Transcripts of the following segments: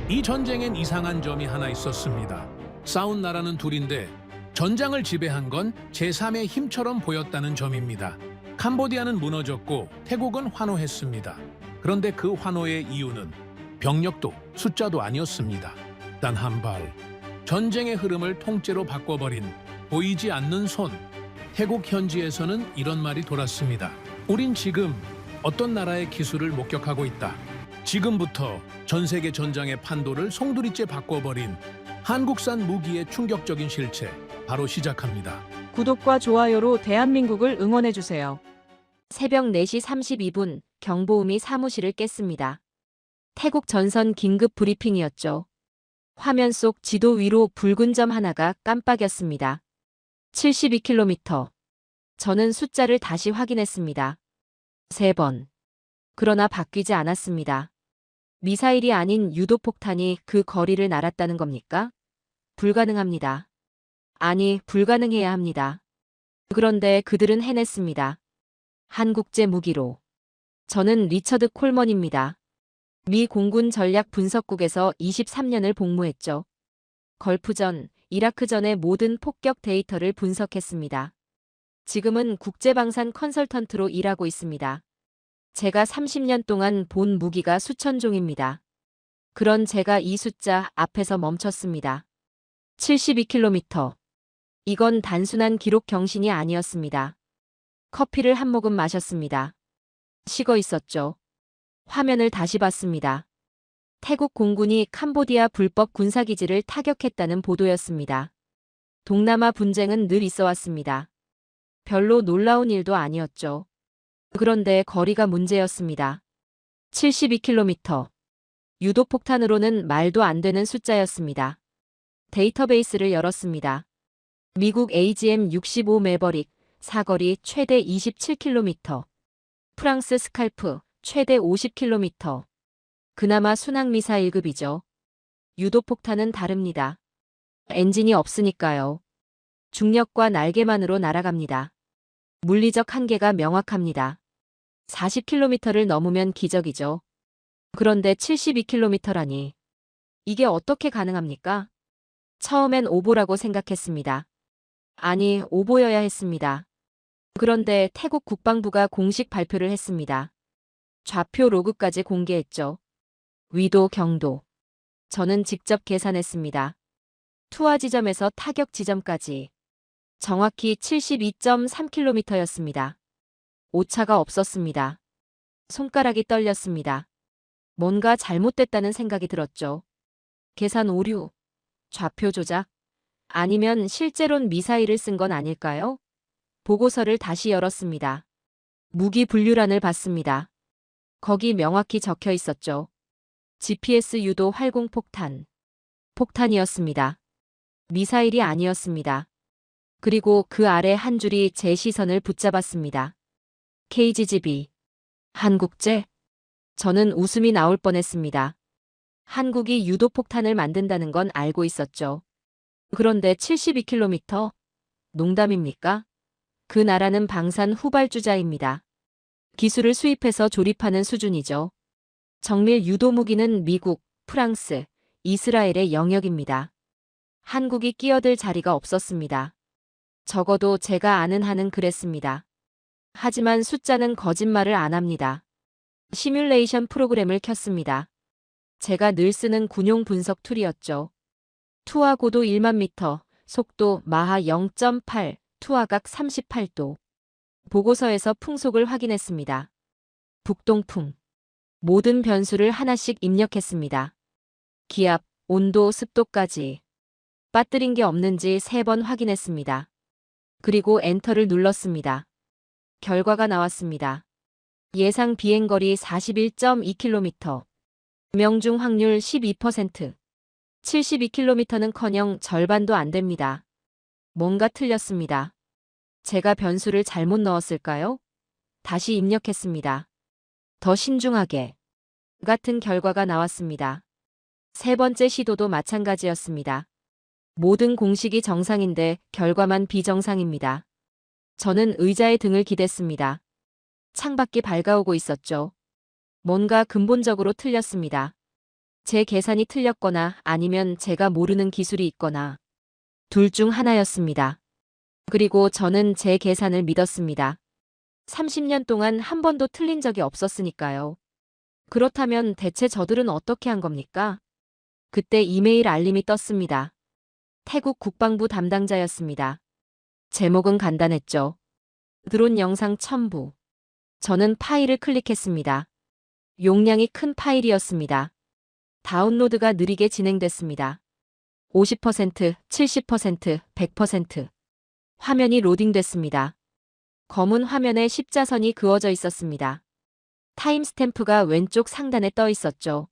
이 전쟁엔 이상한 점이 하나 있었습니다. 싸운 나라는 둘인데 전장을 지배한 건 제3의 힘처럼 보였다는 점입니다. 캄보디아는 무너졌고 태국은 환호했습니다. 그런데 그 환호의 이유는 병력도 숫자도 아니었습니다. 단 한 발, 전쟁의 흐름을 통째로 바꿔버린 보이지 않는 손. 태국 현지에서는 이런 말이 돌았습니다. 우린 지금 어떤 나라의 기술을 목격하고 있다. 지금부터 전 세계 전장의 판도를 송두리째 바꿔버린 한국산 무기의 충격적인 실체, 바로 시작합니다. 구독과 좋아요로 대한민국을 응원해주세요. 새벽 4시 32분 경보음이 사무실을 깼습니다. 태국 전선 긴급 브리핑이었죠. 화면 속 지도 위로 붉은 점 하나가 깜빡였습니다. 72km. 저는 숫자를 다시 확인했습니다. 3번. 그러나 바뀌지 않았습니다. 미사일이 아닌 유도폭탄이 그 거리를 날았다는 겁니까? 불가능합니다. 아니, 불가능해야 합니다. 그런데 그들은 해냈습니다. 한국제 무기로. 저는 리처드 콜먼입니다. 미 공군 전략 분석국에서 23년을 복무했죠. 걸프전, 이라크전의 모든 폭격 데이터를 분석했습니다. 지금은 국제방산 컨설턴트로 일하고 있습니다. 제가 30년 동안 본 무기가 수천 종입니다. 그런 제가 이 숫자 앞에서 멈췄습니다. 72km. 이건 단순한 기록 경신이 아니었습니다. 커피를 한 모금 마셨습니다. 식어 있었죠. 화면을 다시 봤습니다. 태국 공군이 캄보디아 불법 군사기지를 타격했다는 보도였습니다. 동남아 분쟁은 늘 있어 왔습니다. 별로 놀라운 일도 아니었죠. 그런데 거리가 문제였습니다. 72km. 유도폭탄으로는 말도 안 되는 숫자였습니다. 데이터베이스를 열었습니다. 미국 AGM-65 매버릭, 사거리 최대 27km. 프랑스 스칼프, 최대 50km. 그나마 순항미사일급이죠. 유도폭탄은 다릅니다. 엔진이 없으니까요. 중력과 날개만으로 날아갑니다. 물리적 한계가 명확합니다. 40km를 넘으면 기적이죠. 그런데 72km라니. 이게 어떻게 가능합니까? 처음엔 오보라고 생각했습니다. 아니, 오보여야 했습니다. 그런데 태국 국방부가 공식 발표를 했습니다. 좌표 로그까지 공개했죠. 위도, 경도. 저는 직접 계산했습니다. 투하 지점에서 타격 지점까지. 정확히 72.3km였습니다. 오차가 없었습니다. 손가락이 떨렸습니다. 뭔가 잘못됐다는 생각이 들었죠. 계산 오류, 좌표 조작, 아니면 실제론 미사일을 쓴 건 아닐까요? 보고서를 다시 열었습니다. 무기 분류란을 봤습니다. 거기 명확히 적혀 있었죠. GPS 유도 활공폭탄. 폭탄이었습니다. 미사일이 아니었습니다. 그리고 그 아래 한 줄이 제 시선을 붙잡았습니다. KGGB. 한국제? 저는 웃음이 나올 뻔했습니다. 한국이 유도폭탄을 만든다는 건 알고 있었죠. 그런데 72km? 농담입니까? 그 나라는 방산 후발주자입니다. 기술을 수입해서 조립하는 수준이죠. 정밀 유도 무기는 미국, 프랑스, 이스라엘의 영역입니다. 한국이 끼어들 자리가 없었습니다. 적어도 제가 아는 한은 그랬습니다. 하지만 숫자는 거짓말을 안 합니다. 시뮬레이션 프로그램을 켰습니다. 제가 늘 쓰는 군용 분석 툴이었죠. 투하 고도 1만 미터, 속도 마하 0.8, 투하각 38도. 보고서에서 풍속을 확인했습니다. 북동풍. 모든 변수를 하나씩 입력했습니다. 기압, 온도, 습도까지. 빠뜨린 게 없는지 3번 확인했습니다. 그리고 엔터를 눌렀습니다. 결과가 나왔습니다. 예상 비행거리 41.2km. 명중 확률 12%. 72km는커녕 절반도 안 됩니다. 뭔가 틀렸습니다. 제가 변수를 잘못 넣었을까요? 다시 입력했습니다. 더 신중하게. 같은 결과가 나왔습니다. 세 번째 시도도 마찬가지였습니다. 모든 공식이 정상인데 결과만 비정상입니다. 저는 의자에 등을 기댔습니다. 창밖이 밝아오고 있었죠. 뭔가 근본적으로 틀렸습니다. 제 계산이 틀렸거나 아니면 제가 모르는 기술이 있거나 둘 중 하나였습니다. 그리고 저는 제 계산을 믿었습니다. 30년 동안 한 번도 틀린 적이 없었으니까요. 그렇다면 대체 저들은 어떻게 한 겁니까? 그때 이메일 알림이 떴습니다. 태국 국방부 담당자였습니다. 제목은 간단했죠. 드론 영상 첨부. 저는 파일을 클릭했습니다. 용량이 큰 파일이었습니다. 다운로드가 느리게 진행됐습니다. 50%, 70%, 100%. 화면이 로딩됐습니다. 검은 화면에 십자선이 그어져 있었습니다. 타임스탬프가 왼쪽 상단에 떠 있었죠.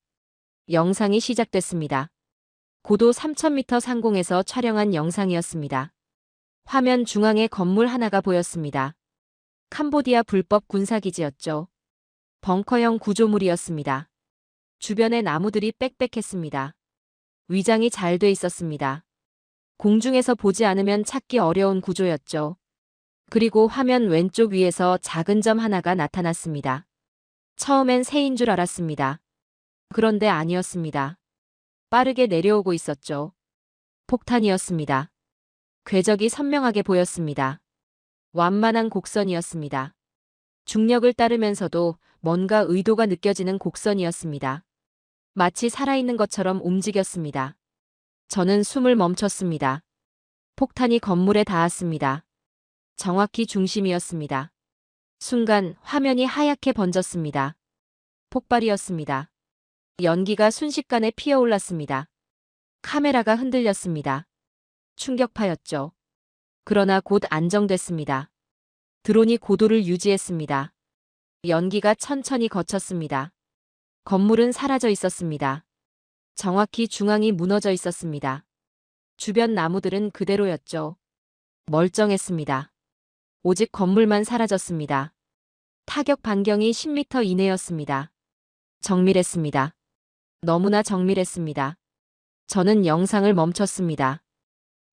영상이 시작됐습니다. 고도 3000m 상공에서 촬영한 영상이었습니다. 화면 중앙에 건물 하나가 보였습니다. 캄보디아 불법 군사기지였죠. 벙커형 구조물이었습니다. 주변에 나무들이 빽빽했습니다. 위장이 잘 돼 있었습니다. 공중에서 보지 않으면 찾기 어려운 구조였죠. 그리고 화면 왼쪽 위에서 작은 점 하나가 나타났습니다. 처음엔 새인 줄 알았습니다. 그런데 아니었습니다. 빠르게 내려오고 있었죠. 폭탄이었습니다. 궤적이 선명하게 보였습니다. 완만한 곡선이었습니다. 중력을 따르면서도 뭔가 의도가 느껴지는 곡선이었습니다. 마치 살아있는 것처럼 움직였습니다. 저는 숨을 멈췄습니다. 폭탄이 건물에 닿았습니다. 정확히 중심이었습니다. 순간 화면이 하얗게 번졌습니다. 폭발이었습니다. 연기가 순식간에 피어올랐습니다. 카메라가 흔들렸습니다. 충격파였죠. 그러나 곧 안정됐습니다. 드론이 고도를 유지했습니다. 연기가 천천히 거쳤습니다. 건물은 사라져 있었습니다. 정확히 중앙이 무너져 있었습니다. 주변 나무들은 그대로였죠. 멀쩡했습니다. 오직 건물만 사라졌습니다. 타격 반경이 10m 이내였습니다. 정밀했습니다. 너무나 정밀했습니다. 저는 영상을 멈췄습니다.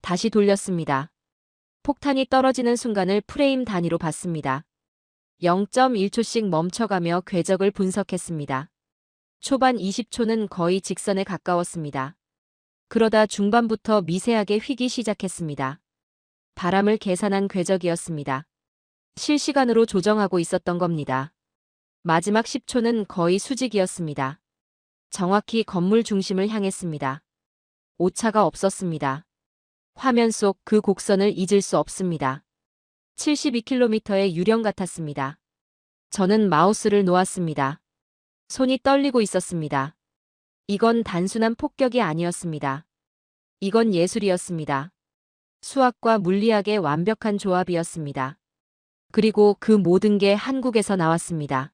다시 돌렸습니다. 폭탄이 떨어지는 순간을 프레임 단위로 봤습니다. 0.1초씩 멈춰가며 궤적을 분석했습니다. 초반 20초는 거의 직선에 가까웠습니다. 그러다 중반부터 미세하게 휘기 시작했습니다. 바람을 계산한 궤적이었습니다. 실시간으로 조정하고 있었던 겁니다. 마지막 10초는 거의 수직이었습니다. 정확히 건물 중심을 향했습니다. 오차가 없었습니다. 화면 속 그 곡선을 잊을 수 없습니다. 72km의 유령 같았습니다. 저는 마우스를 놓았습니다. 손이 떨리고 있었습니다. 이건 단순한 폭격이 아니었습니다. 이건 예술이었습니다. 수학과 물리학의 완벽한 조합이었습니다. 그리고 그 모든 게 한국에서 나왔습니다.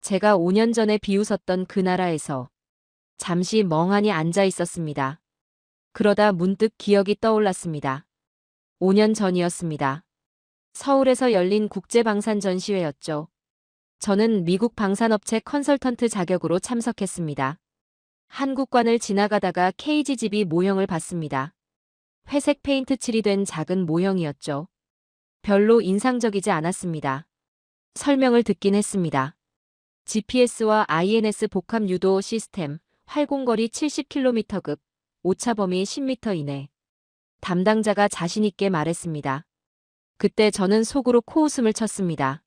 제가 5년 전에 비웃었던 그 나라에서 잠시 멍하니 앉아 있었습니다. 그러다 문득 기억이 떠올랐습니다. 5년 전이었습니다. 서울에서 열린 국제방산 전시회였죠. 저는 미국 방산업체 컨설턴트 자격으로 참석했습니다. 한국관을 지나가다가 KGGB 모형을 봤습니다. 회색 페인트 칠이 된 작은 모형이었죠. 별로 인상적이지 않았습니다. 설명을 듣긴 했습니다. GPS와 INS 복합 유도 시스템, 활공거리 70km급, 오차 범위 10m 이내. 담당자가 자신있게 말했습니다. 그때 저는 속으로 코웃음을 쳤습니다.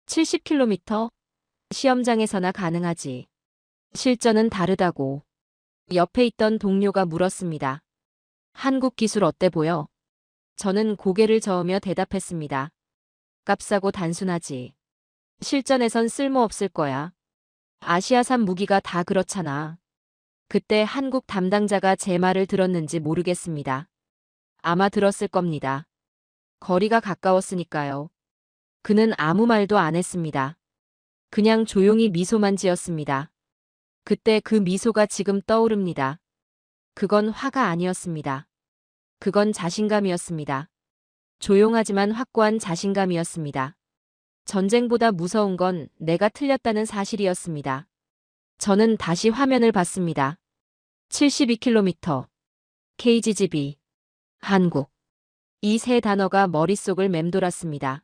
70km? 시험장에서나 가능하지. 실전은 다르다고. 옆에 있던 동료가 물었습니다. 한국 기술 어때 보여? 저는 고개를 저으며 대답했습니다. 값싸고 단순하지. 실전에선 쓸모없을 거야. 아시아산 무기가 다 그렇잖아. 그때 한국 담당자가 제 말을 들었는지 모르겠습니다. 아마 들었을 겁니다. 거리가 가까웠으니까요. 그는 아무 말도 안 했습니다. 그냥 조용히 미소만 지었습니다. 그때 그 미소가 지금 떠오릅니다. 그건 화가 아니었습니다. 그건 자신감이었습니다. 조용하지만 확고한 자신감이었습니다. 전쟁보다 무서운 건 내가 틀렸다는 사실이었습니다. 저는 다시 화면을 봤습니다. 72km. KGGB. 한국. 이 세 단어가 머릿속을 맴돌았습니다.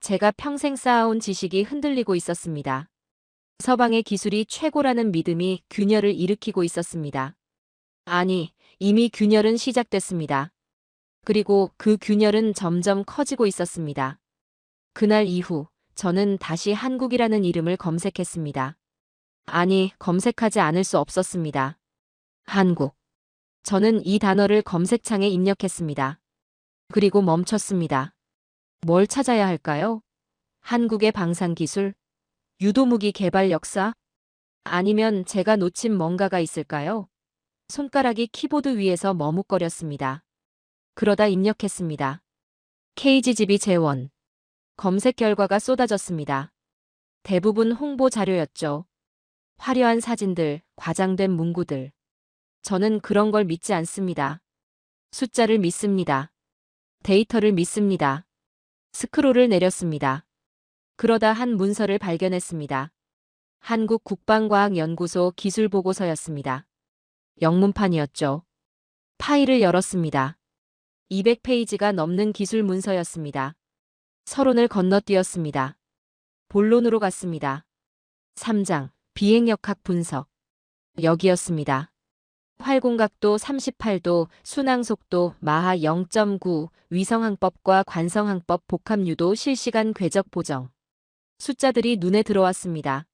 제가 평생 쌓아온 지식이 흔들리고 있었습니다. 서방의 기술이 최고라는 믿음이 균열을 일으키고 있었습니다. 아니, 이미 균열은 시작됐습니다. 그리고 그 균열은 점점 커지고 있었습니다. 그날 이후 저는 다시 한국이라는 이름을 검색했습니다. 아니, 검색하지 않을 수 없었습니다. 한국. 저는 이 단어를 검색창에 입력했습니다. 그리고 멈췄습니다. 뭘 찾아야 할까요? 한국의 방산기술? 유도무기 개발 역사? 아니면 제가 놓친 뭔가가 있을까요? 손가락이 키보드 위에서 머뭇거렸습니다. 그러다 입력했습니다. KGGB 재원. 검색 결과가 쏟아졌습니다. 대부분 홍보 자료였죠. 화려한 사진들, 과장된 문구들. 저는 그런 걸 믿지 않습니다. 숫자를 믿습니다. 데이터를 믿습니다. 스크롤을 내렸습니다. 그러다 한 문서를 발견했습니다. 한국국방과학연구소 기술보고서였습니다. 영문판이었죠. 파일을 열었습니다. 200페이지가 넘는 기술 문서였습니다. 서론을 건너뛰었습니다. 본론으로 갔습니다. 3장, 비행역학 분석. 여기였습니다. 활공각도 38도, 순항속도 마하 0.9, 위성항법과 관성항법 복합유도 실시간 궤적 보정. 숫자들이 눈에 들어왔습니다.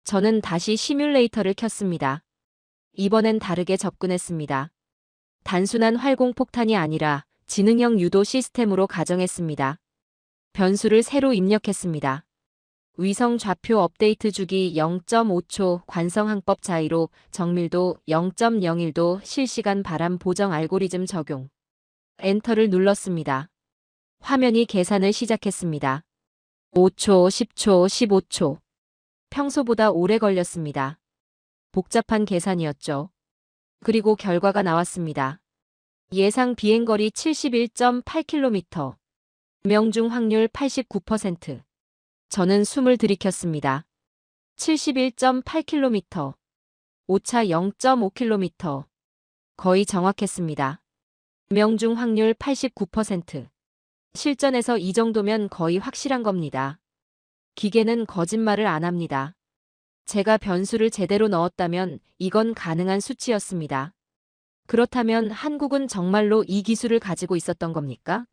저는 다시 시뮬레이터를 켰습니다. 이번엔 다르게 접근했습니다. 단순한 활공폭탄이 아니라 지능형 유도 시스템으로 가정했습니다. 변수를 새로 입력했습니다. 위성 좌표 업데이트 주기 0.5초, 관성항법 자이로, 정밀도 0.01도, 실시간 바람 보정 알고리즘 적용. 엔터를 눌렀습니다. 화면이 계산을 시작했습니다. 5초, 10초, 15초. 평소보다 오래 걸렸습니다. 복잡한 계산이었죠. 그리고 결과가 나왔습니다. 예상 비행거리 71.8km. 명중 확률 89%. 저는 숨을 들이켰습니다. 71.8km. 오차 0.5km. 거의 정확했습니다. 명중 확률 89%. 실전에서 이 정도면 거의 확실한 겁니다. 기계는 거짓말을 안 합니다. 제가 변수를 제대로 넣었다면 이건 가능한 수치였습니다. 그렇다면 한국은 정말로 이 기술을 가지고 있었던 겁니까?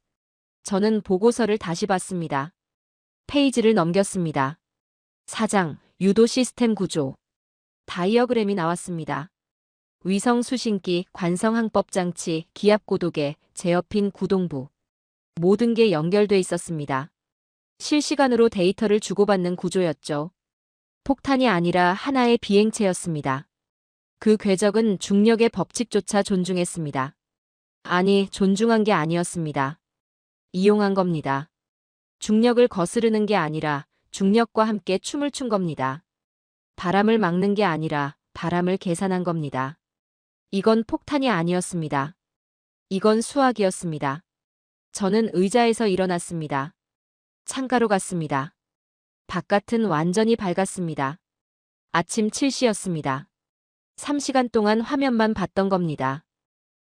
저는 보고서를 다시 봤습니다. 페이지를 넘겼습니다. 4장, 유도 시스템 구조. 다이어그램이 나왔습니다. 위성 수신기, 관성항법 장치, 기압고도계, 제어핀 구동부. 모든 게 연결돼 있었습니다. 실시간으로 데이터를 주고받는 구조였죠. 폭탄이 아니라 하나의 비행체였습니다. 그 궤적은 중력의 법칙조차 존중했습니다. 아니, 존중한 게 아니었습니다. 이용한 겁니다. 중력을 거스르는 게 아니라 중력과 함께 춤을 춘 겁니다. 바람을 막는 게 아니라 바람을 계산한 겁니다. 이건 폭탄이 아니었습니다. 이건 수학이었습니다. 저는 의자에서 일어났습니다. 창가로 갔습니다. 바깥은 완전히 밝았습니다. 아침 7시였습니다. 3시간 동안 화면만 봤던 겁니다.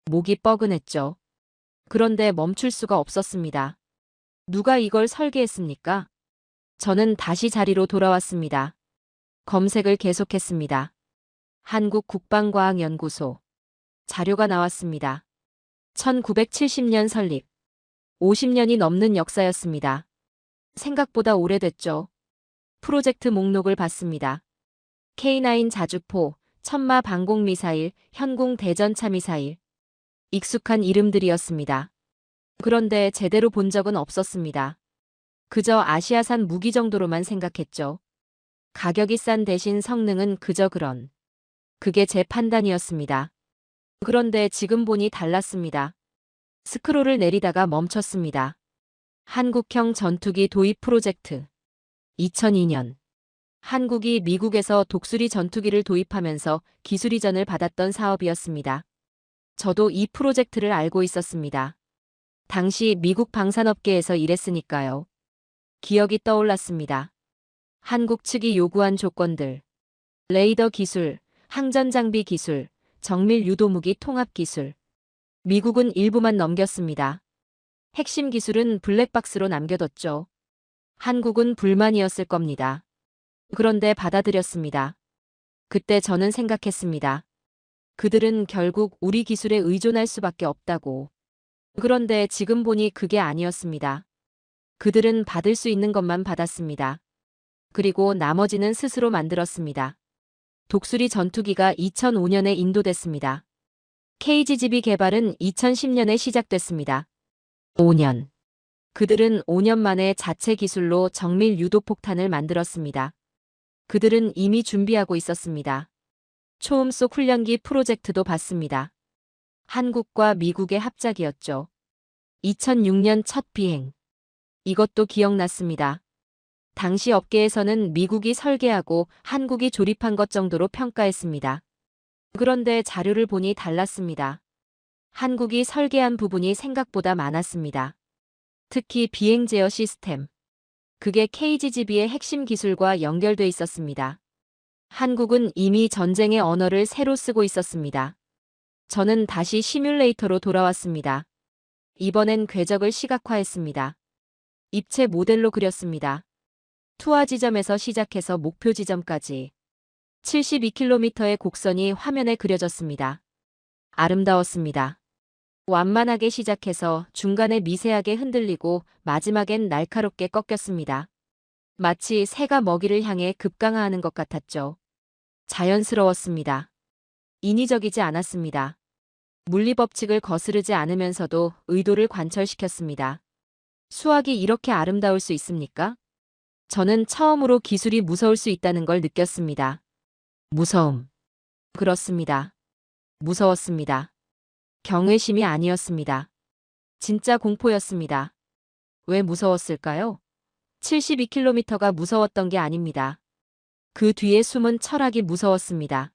목이 뻐근했죠. 그런데 멈출 수가 없었습니다. 누가 이걸 설계했습니까? 저는 다시 자리로 돌아왔습니다. 검색을 계속했습니다. 한국국방과학연구소. 자료가 나왔습니다. 1970년 설립. 50년이 넘는 역사였습니다. 생각보다 오래됐죠. 프로젝트 목록을 봤습니다. K9 자주포, 천마 방공미사일, 현궁 대전차 미사일. 익숙한 이름들이었습니다. 그런데 제대로 본 적은 없었습니다. 그저 아시아산 무기 정도로만 생각했죠. 가격이 싼 대신 성능은 그저 그런. 그게 제 판단이었습니다. 그런데 지금 보니 달랐습니다. 스크롤을 내리다가 멈췄습니다. 한국형 전투기 도입 프로젝트. 2002년. 한국이 미국에서 독수리 전투기를 도입하면서 기술 이전을 받았던 사업이었습니다. 저도 이 프로젝트를 알고 있었습니다. 당시 미국 방산업계에서 일했으니까요. 기억이 떠올랐습니다. 한국 측이 요구한 조건들. 레이더 기술, 항전 장비 기술, 정밀 유도무기 통합 기술. 미국은 일부만 넘겼습니다. 핵심 기술은 블랙박스로 남겨뒀죠. 한국은 불만이었을 겁니다. 그런데 받아들였습니다. 그때 저는 생각했습니다. 그들은 결국 우리 기술에 의존할 수밖에 없다고. 그런데 지금 보니 그게 아니었습니다. 그들은 받을 수 있는 것만 받았습니다. 그리고 나머지는 스스로 만들었습니다. 독수리 전투기가 2005년에 인도됐습니다. KGGB 개발은 2010년에 시작됐습니다. 5년. 그들은 5년 만에 자체 기술로 정밀 유도폭탄을 만들었습니다. 그들은 이미 준비하고 있었습니다. 초음속 훈련기 프로젝트도 받습니다. 한국과 미국의 합작이었죠. 2006년 첫 비행. 이것도 기억났습니다. 당시 업계에서는 미국이 설계하고 한국이 조립한 것 정도로 평가했습니다. 그런데 자료를 보니 달랐습니다. 한국이 설계한 부분이 생각보다 많았습니다. 특히 비행 제어 시스템. 그게 KGGB의 핵심 기술과 연결돼 있었습니다. 한국은 이미 전쟁의 언어를 새로 쓰고 있었습니다. 저는 다시 시뮬레이터로 돌아왔습니다. 이번엔 궤적을 시각화했습니다. 입체 모델로 그렸습니다. 투하 지점에서 시작해서 목표 지점까지 72km의 곡선이 화면에 그려졌습니다. 아름다웠습니다. 완만하게 시작해서 중간에 미세하게 흔들리고 마지막엔 날카롭게 꺾였습니다. 마치 새가 먹이를 향해 급강하하는 것 같았죠. 자연스러웠습니다. 인위적이지 않았습니다. 물리법칙을 거스르지 않으면서도 의도를 관철시켰습니다. 수학이 이렇게 아름다울 수 있습니까? 저는 처음으로 기술이 무서울 수 있다는 걸 느꼈습니다. 무서움. 그렇습니다. 무서웠습니다. 경외심이 아니었습니다. 진짜 공포였습니다. 왜 무서웠을까요? 72km가 무서웠던 게 아닙니다. 그 뒤에 숨은 철학이 무서웠습니다.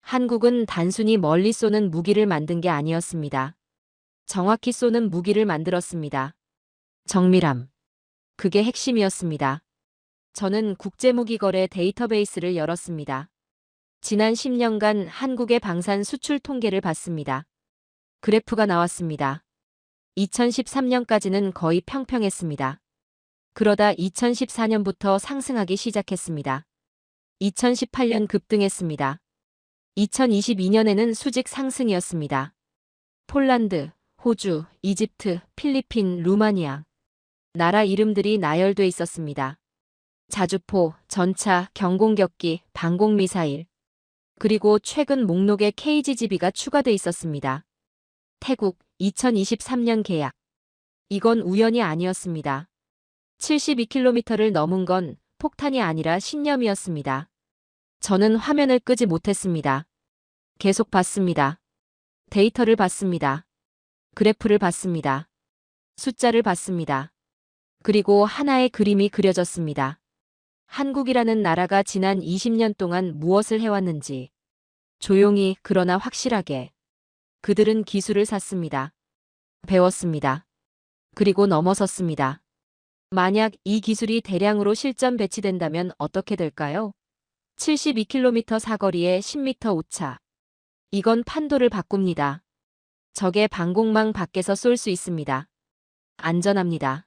한국은 단순히 멀리 쏘는 무기를 만든 게 아니었습니다. 정확히 쏘는 무기를 만들었습니다. 정밀함. 그게 핵심이었습니다. 저는 국제무기거래 데이터베이스를 열었습니다. 지난 10년간 한국의 방산 수출 통계를 봤습니다. 그래프가 나왔습니다. 2013년까지는 거의 평평했습니다. 그러다 2014년부터 상승하기 시작했습니다. 2018년 급등했습니다. 2022년에는 수직 상승이었습니다. 폴란드, 호주, 이집트, 필리핀, 루마니아. 나라 이름들이 나열돼 있었습니다. 자주포, 전차, 경공격기, 방공미사일. 그리고 최근 목록에 KGGB가 추가돼 있었습니다. 태국 2023년 계약. 이건 우연이 아니었습니다. 72km를 넘은 건 폭탄이 아니라 신념이었습니다. 저는 화면을 끄지 못했습니다. 계속 봤습니다. 데이터를 봤습니다. 그래프를 봤습니다. 숫자를 봤습니다. 그리고 하나의 그림이 그려졌습니다. 한국이라는 나라가 지난 20년 동안 무엇을 해왔는지. 조용히 그러나 확실하게. 그들은 기술을 샀습니다. 배웠습니다. 그리고 넘어섰습니다. 만약 이 기술이 대량으로 실전 배치된다면 어떻게 될까요? 72km 사거리에 10m 오차. 이건 판도를 바꿉니다. 적의 방공망 밖에서 쏠 수 있습니다. 안전합니다.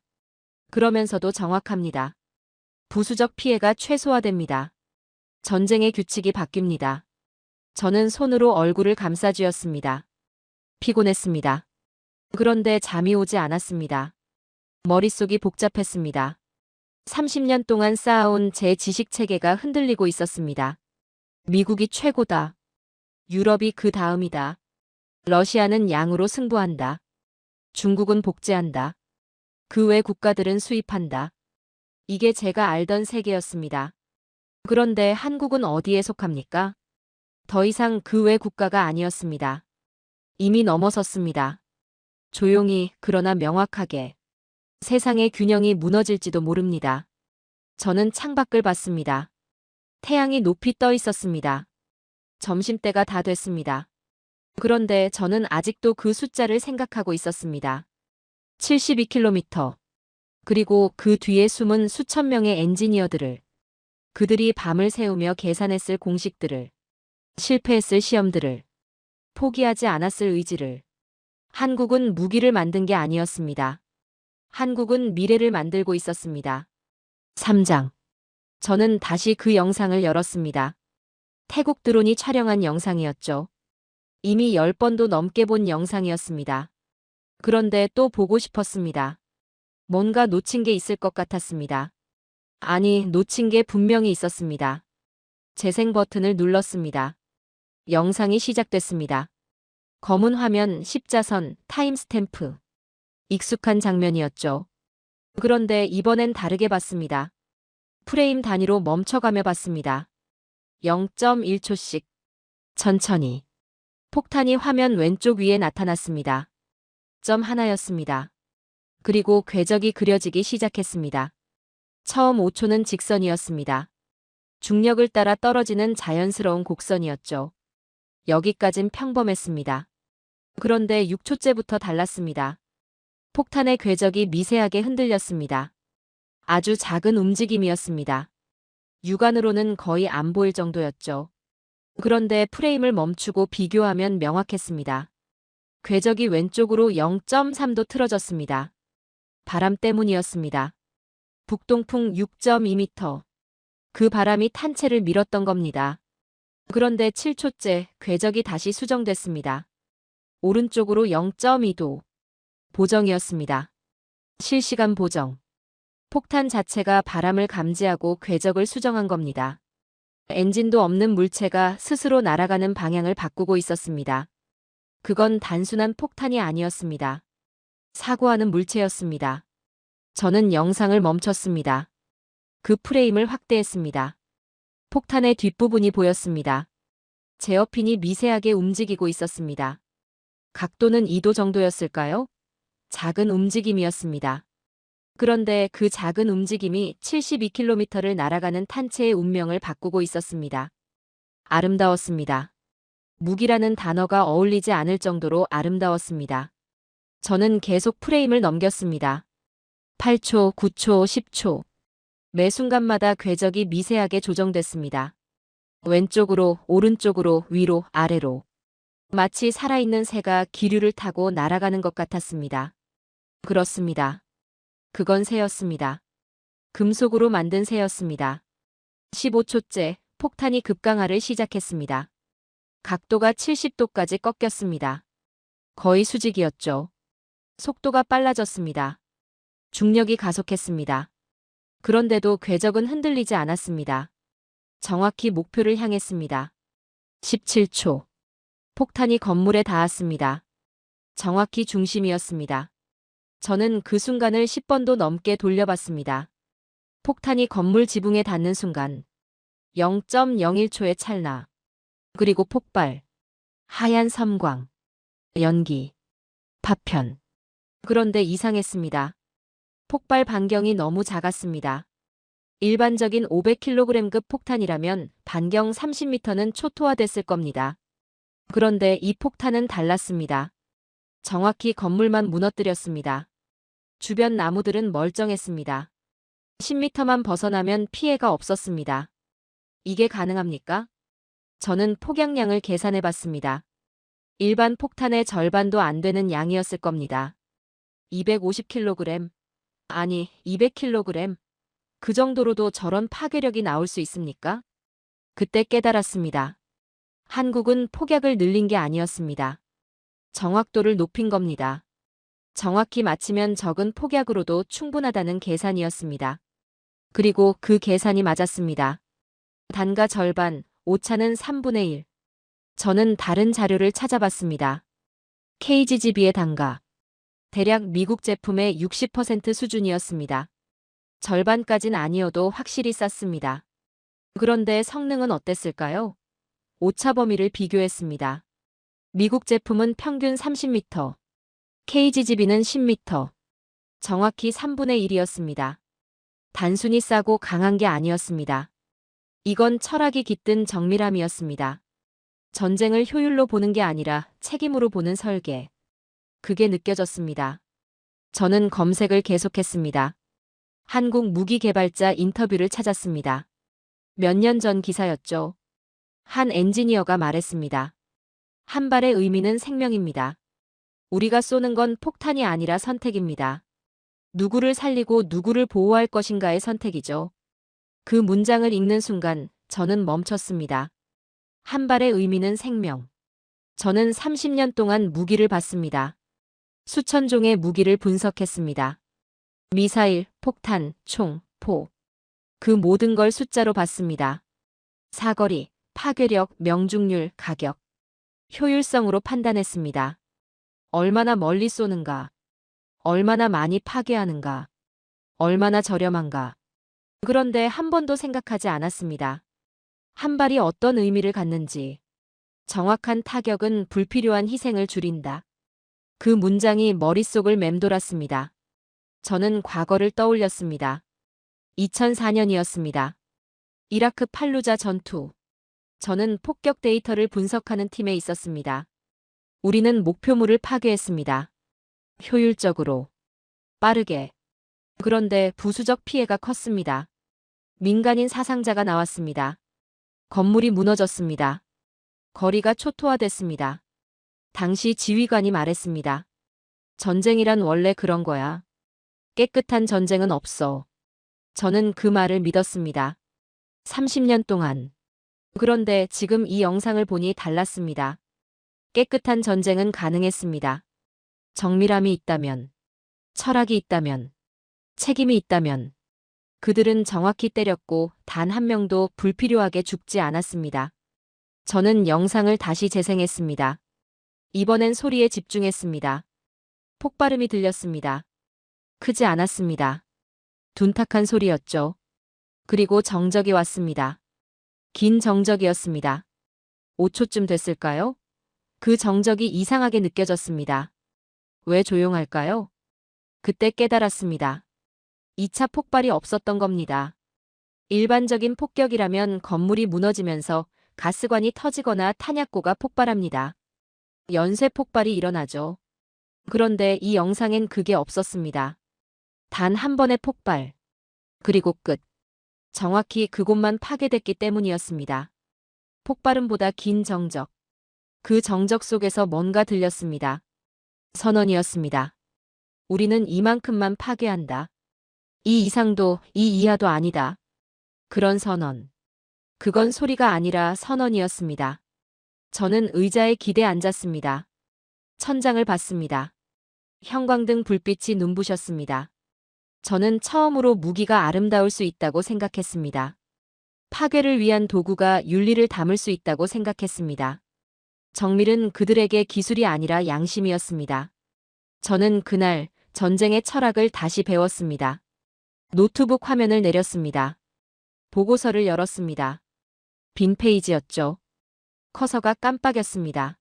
그러면서도 정확합니다. 부수적 피해가 최소화됩니다. 전쟁의 규칙이 바뀝니다. 저는 손으로 얼굴을 감싸쥐었습니다. 피곤했습니다. 그런데 잠이 오지 않았습니다. 머릿속이 복잡했습니다. 30년 동안 쌓아온 제 지식 체계가 흔들리고 있었습니다. 미국이 최고다. 유럽이 그 다음이다. 러시아는 양으로 승부한다. 중국은 복제한다. 그 외 국가들은 수입한다. 이게 제가 알던 세계였습니다. 그런데 한국은 어디에 속합니까? 더 이상 그 외 국가가 아니었습니다. 이미 넘어섰습니다. 조용히 그러나 명확하게. 세상의 균형이 무너질지도 모릅니다. 저는 창밖을 봤습니다. 태양이 높이 떠 있었습니다. 점심때가 다 됐습니다. 그런데 저는 아직도 그 숫자를 생각하고 있었습니다. 72km. 그리고 그 뒤에 숨은 수천 명의 엔지니어들을. 그들이 밤을 새우며 계산했을 공식들을. 실패했을 시험들을. 포기하지 않았을 의지를. 한국은 무기를 만든 게 아니었습니다. 한국은 미래를 만들고 있었습니다. 3장. 저는 다시 그 영상을 열었습니다. 태국 드론이 촬영한 영상이었죠. 이미 10번도 넘게 본 영상이었습니다. 그런데 또 보고 싶었습니다. 뭔가 놓친 게 있을 것 같았습니다. 아니, 놓친 게 분명히 있었습니다. 재생 버튼을 눌렀습니다. 영상이 시작됐습니다. 검은 화면, 십자선, 타임스탬프. 익숙한 장면이었죠. 그런데 이번엔 다르게 봤습니다. 프레임 단위로 멈춰가며 봤습니다. 0.1초씩. 천천히. 폭탄이 화면 왼쪽 위에 나타났습니다. 점 하나였습니다. 그리고 궤적이 그려지기 시작했습니다. 처음 5초는 직선이었습니다. 중력을 따라 떨어지는 자연스러운 곡선이었죠. 여기까진 평범했습니다. 그런데 6초째부터 달랐습니다. 폭탄의 궤적이 미세하게 흔들렸습니다. 아주 작은 움직임이었습니다. 육안으로는 거의 안 보일 정도였죠. 그런데 프레임을 멈추고 비교하면 명확했습니다. 궤적이 왼쪽으로 0.3도 틀어졌습니다. 바람 때문이었습니다. 북동풍 6.2m. 그 바람이 탄체를 밀었던 겁니다. 그런데 7초째 궤적이 다시 수정됐습니다. 오른쪽으로 0.2도. 보정이었습니다. 실시간 보정. 폭탄 자체가 바람을 감지하고 궤적을 수정한 겁니다. 엔진도 없는 물체가 스스로 날아가는 방향을 바꾸고 있었습니다. 그건 단순한 폭탄이 아니었습니다. 사고하는 물체였습니다. 저는 영상을 멈췄습니다. 그 프레임을 확대했습니다. 폭탄의 뒷부분이 보였습니다. 제어핀이 미세하게 움직이고 있었습니다. 각도는 2도 정도였을까요? 작은 움직임이었습니다. 그런데 그 작은 움직임이 72km를 날아가는 탄체의 운명을 바꾸고 있었습니다. 아름다웠습니다. 무기라는 단어가 어울리지 않을 정도로 아름다웠습니다. 저는 계속 프레임을 넘겼습니다. 8초, 9초, 10초. 매 순간마다 궤적이 미세하게 조정됐습니다. 왼쪽으로, 오른쪽으로, 위로, 아래로. 마치 살아있는 새가 기류를 타고 날아가는 것 같았습니다. 그렇습니다. 그건 새였습니다. 금속으로 만든 새였습니다. 15초째 폭탄이 급강하를 시작했습니다. 각도가 70도까지 꺾였습니다. 거의 수직이었죠. 속도가 빨라졌습니다. 중력이 가속했습니다. 그런데도 궤적은 흔들리지 않았습니다. 정확히 목표를 향했습니다. 17초. 폭탄이 건물에 닿았습니다. 정확히 중심이었습니다. 저는 그 순간을 10번도 넘게 돌려봤습니다. 폭탄이 건물 지붕에 닿는 순간 0.01초의 찰나. 그리고 폭발. 하얀 섬광. 연기. 파편. 그런데 이상했습니다. 폭발 반경이 너무 작았습니다. 일반적인 500kg급 폭탄이라면 반경 30m는 초토화됐을 겁니다. 그런데 이 폭탄은 달랐습니다. 정확히 건물만 무너뜨렸습니다. 주변 나무들은 멀쩡했습니다. 10m만 벗어나면 피해가 없었습니다. 이게 가능합니까? 저는 폭약량을 계산해 봤습니다. 일반 폭탄의 절반도 안 되는 양이었을 겁니다. 250kg. 아니, 200kg. 그 정도로도 저런 파괴력이 나올 수 있습니까? 그때 깨달았습니다. 한국은 폭약을 늘린 게 아니었습니다. 정확도를 높인 겁니다. 정확히 맞추면 적은 폭약으로도 충분하다는 계산이었습니다. 그리고 그 계산이 맞았습니다. 단가 절반, 오차는 3분의 1. 저는 다른 자료를 찾아봤습니다. KGGB의 단가. 대략 미국 제품의 60% 수준이었습니다. 절반까진 아니어도 확실히 쌌습니다. 그런데 성능은 어땠을까요? 오차 범위를 비교했습니다. 미국 제품은 평균 30m, KGGB는 10m. 정확히 3분의 1이었습니다. 단순히 싸고 강한 게 아니었습니다. 이건 철학이 깃든 정밀함이었습니다. 전쟁을 효율로 보는 게 아니라 책임으로 보는 설계. 그게 느껴졌습니다. 저는 검색을 계속했습니다. 한국 무기 개발자 인터뷰를 찾았습니다. 몇 년 전 기사였죠. 한 엔지니어가 말했습니다. 한 발의 의미는 생명입니다. 우리가 쏘는 건 폭탄이 아니라 선택입니다. 누구를 살리고 누구를 보호할 것인가의 선택이죠. 그 문장을 읽는 순간 저는 멈췄습니다. 한 발의 의미는 생명. 저는 30년 동안 무기를 봤습니다. 수천 종의 무기를 분석했습니다. 미사일, 폭탄, 총, 포. 그 모든 걸 숫자로 봤습니다. 사거리, 파괴력, 명중률, 가격. 효율성으로 판단했습니다. 얼마나 멀리 쏘는가. 얼마나 많이 파괴하는가. 얼마나 저렴한가. 그런데 한 번도 생각하지 않았습니다. 한 발이 어떤 의미를 갖는지. 정확한 타격은 불필요한 희생을 줄인다. 그 문장이 머릿속을 맴돌았습니다. 저는 과거를 떠올렸습니다. 2004년이었습니다. 이라크 팔루자 전투. 저는 폭격 데이터를 분석하는 팀에 있었습니다. 우리는 목표물을 파괴했습니다. 효율적으로. 빠르게. 그런데 부수적 피해가 컸습니다. 민간인 사상자가 나왔습니다. 건물이 무너졌습니다. 거리가 초토화됐습니다. 당시 지휘관이 말했습니다. 전쟁이란 원래 그런 거야. 깨끗한 전쟁은 없어. 저는 그 말을 믿었습니다. 30년 동안. 그런데 지금 이 영상을 보니 달랐습니다. 깨끗한 전쟁은 가능했습니다. 정밀함이 있다면, 철학이 있다면, 책임이 있다면, 그들은 정확히 때렸고 단 한 명도 불필요하게 죽지 않았습니다. 저는 영상을 다시 재생했습니다. 이번엔 소리에 집중했습니다. 폭발음이 들렸습니다. 크지 않았습니다. 둔탁한 소리였죠. 그리고 정적이 왔습니다. 긴 정적이었습니다. 5초쯤 됐을까요? 그 정적이 이상하게 느껴졌습니다. 왜 조용할까요? 그때 깨달았습니다. 2차 폭발이 없었던 겁니다. 일반적인 폭격이라면 건물이 무너지면서 가스관이 터지거나 탄약고가 폭발합니다. 연쇄 폭발이 일어나죠. 그런데 이 영상엔 그게 없었습니다. 단 한 번의 폭발. 그리고 끝. 정확히 그곳만 파괴됐기 때문이었습니다. 폭발음보다 긴 정적. 그 정적 속에서 뭔가 들렸습니다. 선언이었습니다. 우리는 이만큼만 파괴한다. 이 이상도 이 이하도 아니다. 그런 선언. 그건 소리가 아니라 선언이었습니다. 저는 의자에 기대 앉았습니다. 천장을 봤습니다. 형광등 불빛이 눈부셨습니다. 저는 처음으로 무기가 아름다울 수 있다고 생각했습니다. 파괴를 위한 도구가 윤리를 담을 수 있다고 생각했습니다. 정밀은 그들에게 기술이 아니라 양심이었습니다. 저는 그날 전쟁의 철학을 다시 배웠습니다. 노트북 화면을 내렸습니다. 보고서를 열었습니다. 빈 페이지였죠. 커서가 깜빡였습니다.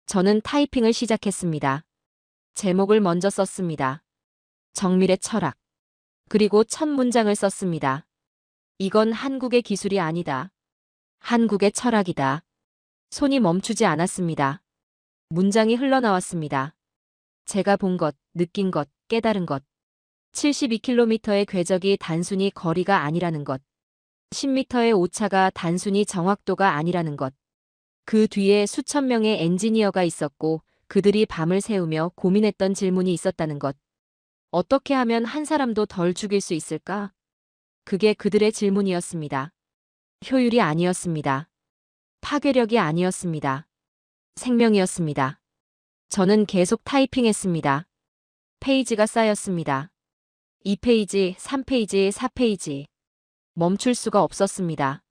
저는 타이핑을 시작했습니다. 제목을 먼저 썼습니다. 정밀의 철학. 그리고 첫 문장을 썼습니다. 이건 한국의 기술이 아니다. 한국의 철학이다. 손이 멈추지 않았습니다. 문장이 흘러나왔습니다. 제가 본 것, 느낀 것, 깨달은 것. 72km의 궤적이 단순히 거리가 아니라는 것. 10m의 오차가 단순히 정확도가 아니라는 것. 그 뒤에 수천 명의 엔지니어가 있었고 그들이 밤을 새우며 고민했던 질문이 있었다는 것. 어떻게 하면 한 사람도 덜 죽일 수 있을까? 그게 그들의 질문이었습니다. 효율이 아니었습니다. 파괴력이 아니었습니다. 생명이었습니다. 저는 계속 타이핑했습니다. 페이지가 쌓였습니다. 2페이지, 3페이지, 4페이지. 멈출 수가 없었습니다.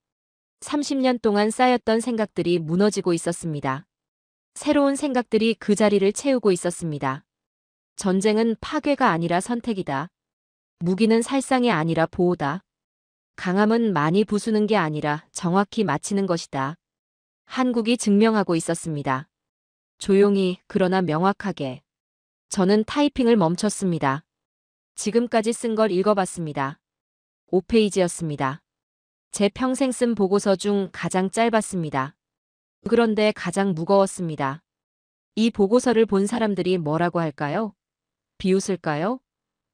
30년 동안 쌓였던 생각들이 무너지고 있었습니다. 새로운 생각들이 그 자리를 채우고 있었습니다. 전쟁은 파괴가 아니라 선택이다. 무기는 살상이 아니라 보호다. 강함은 많이 부수는 게 아니라 정확히 맞히는 것이다. 한국이 증명하고 있었습니다. 조용히 그러나 명확하게. 저는 타이핑을 멈췄습니다. 지금까지 쓴 걸 읽어봤습니다. 5페이지였습니다. 제 평생 쓴 보고서 중 가장 짧았습니다. 그런데 가장 무거웠습니다. 이 보고서를 본 사람들이 뭐라고 할까요? 비웃을까요?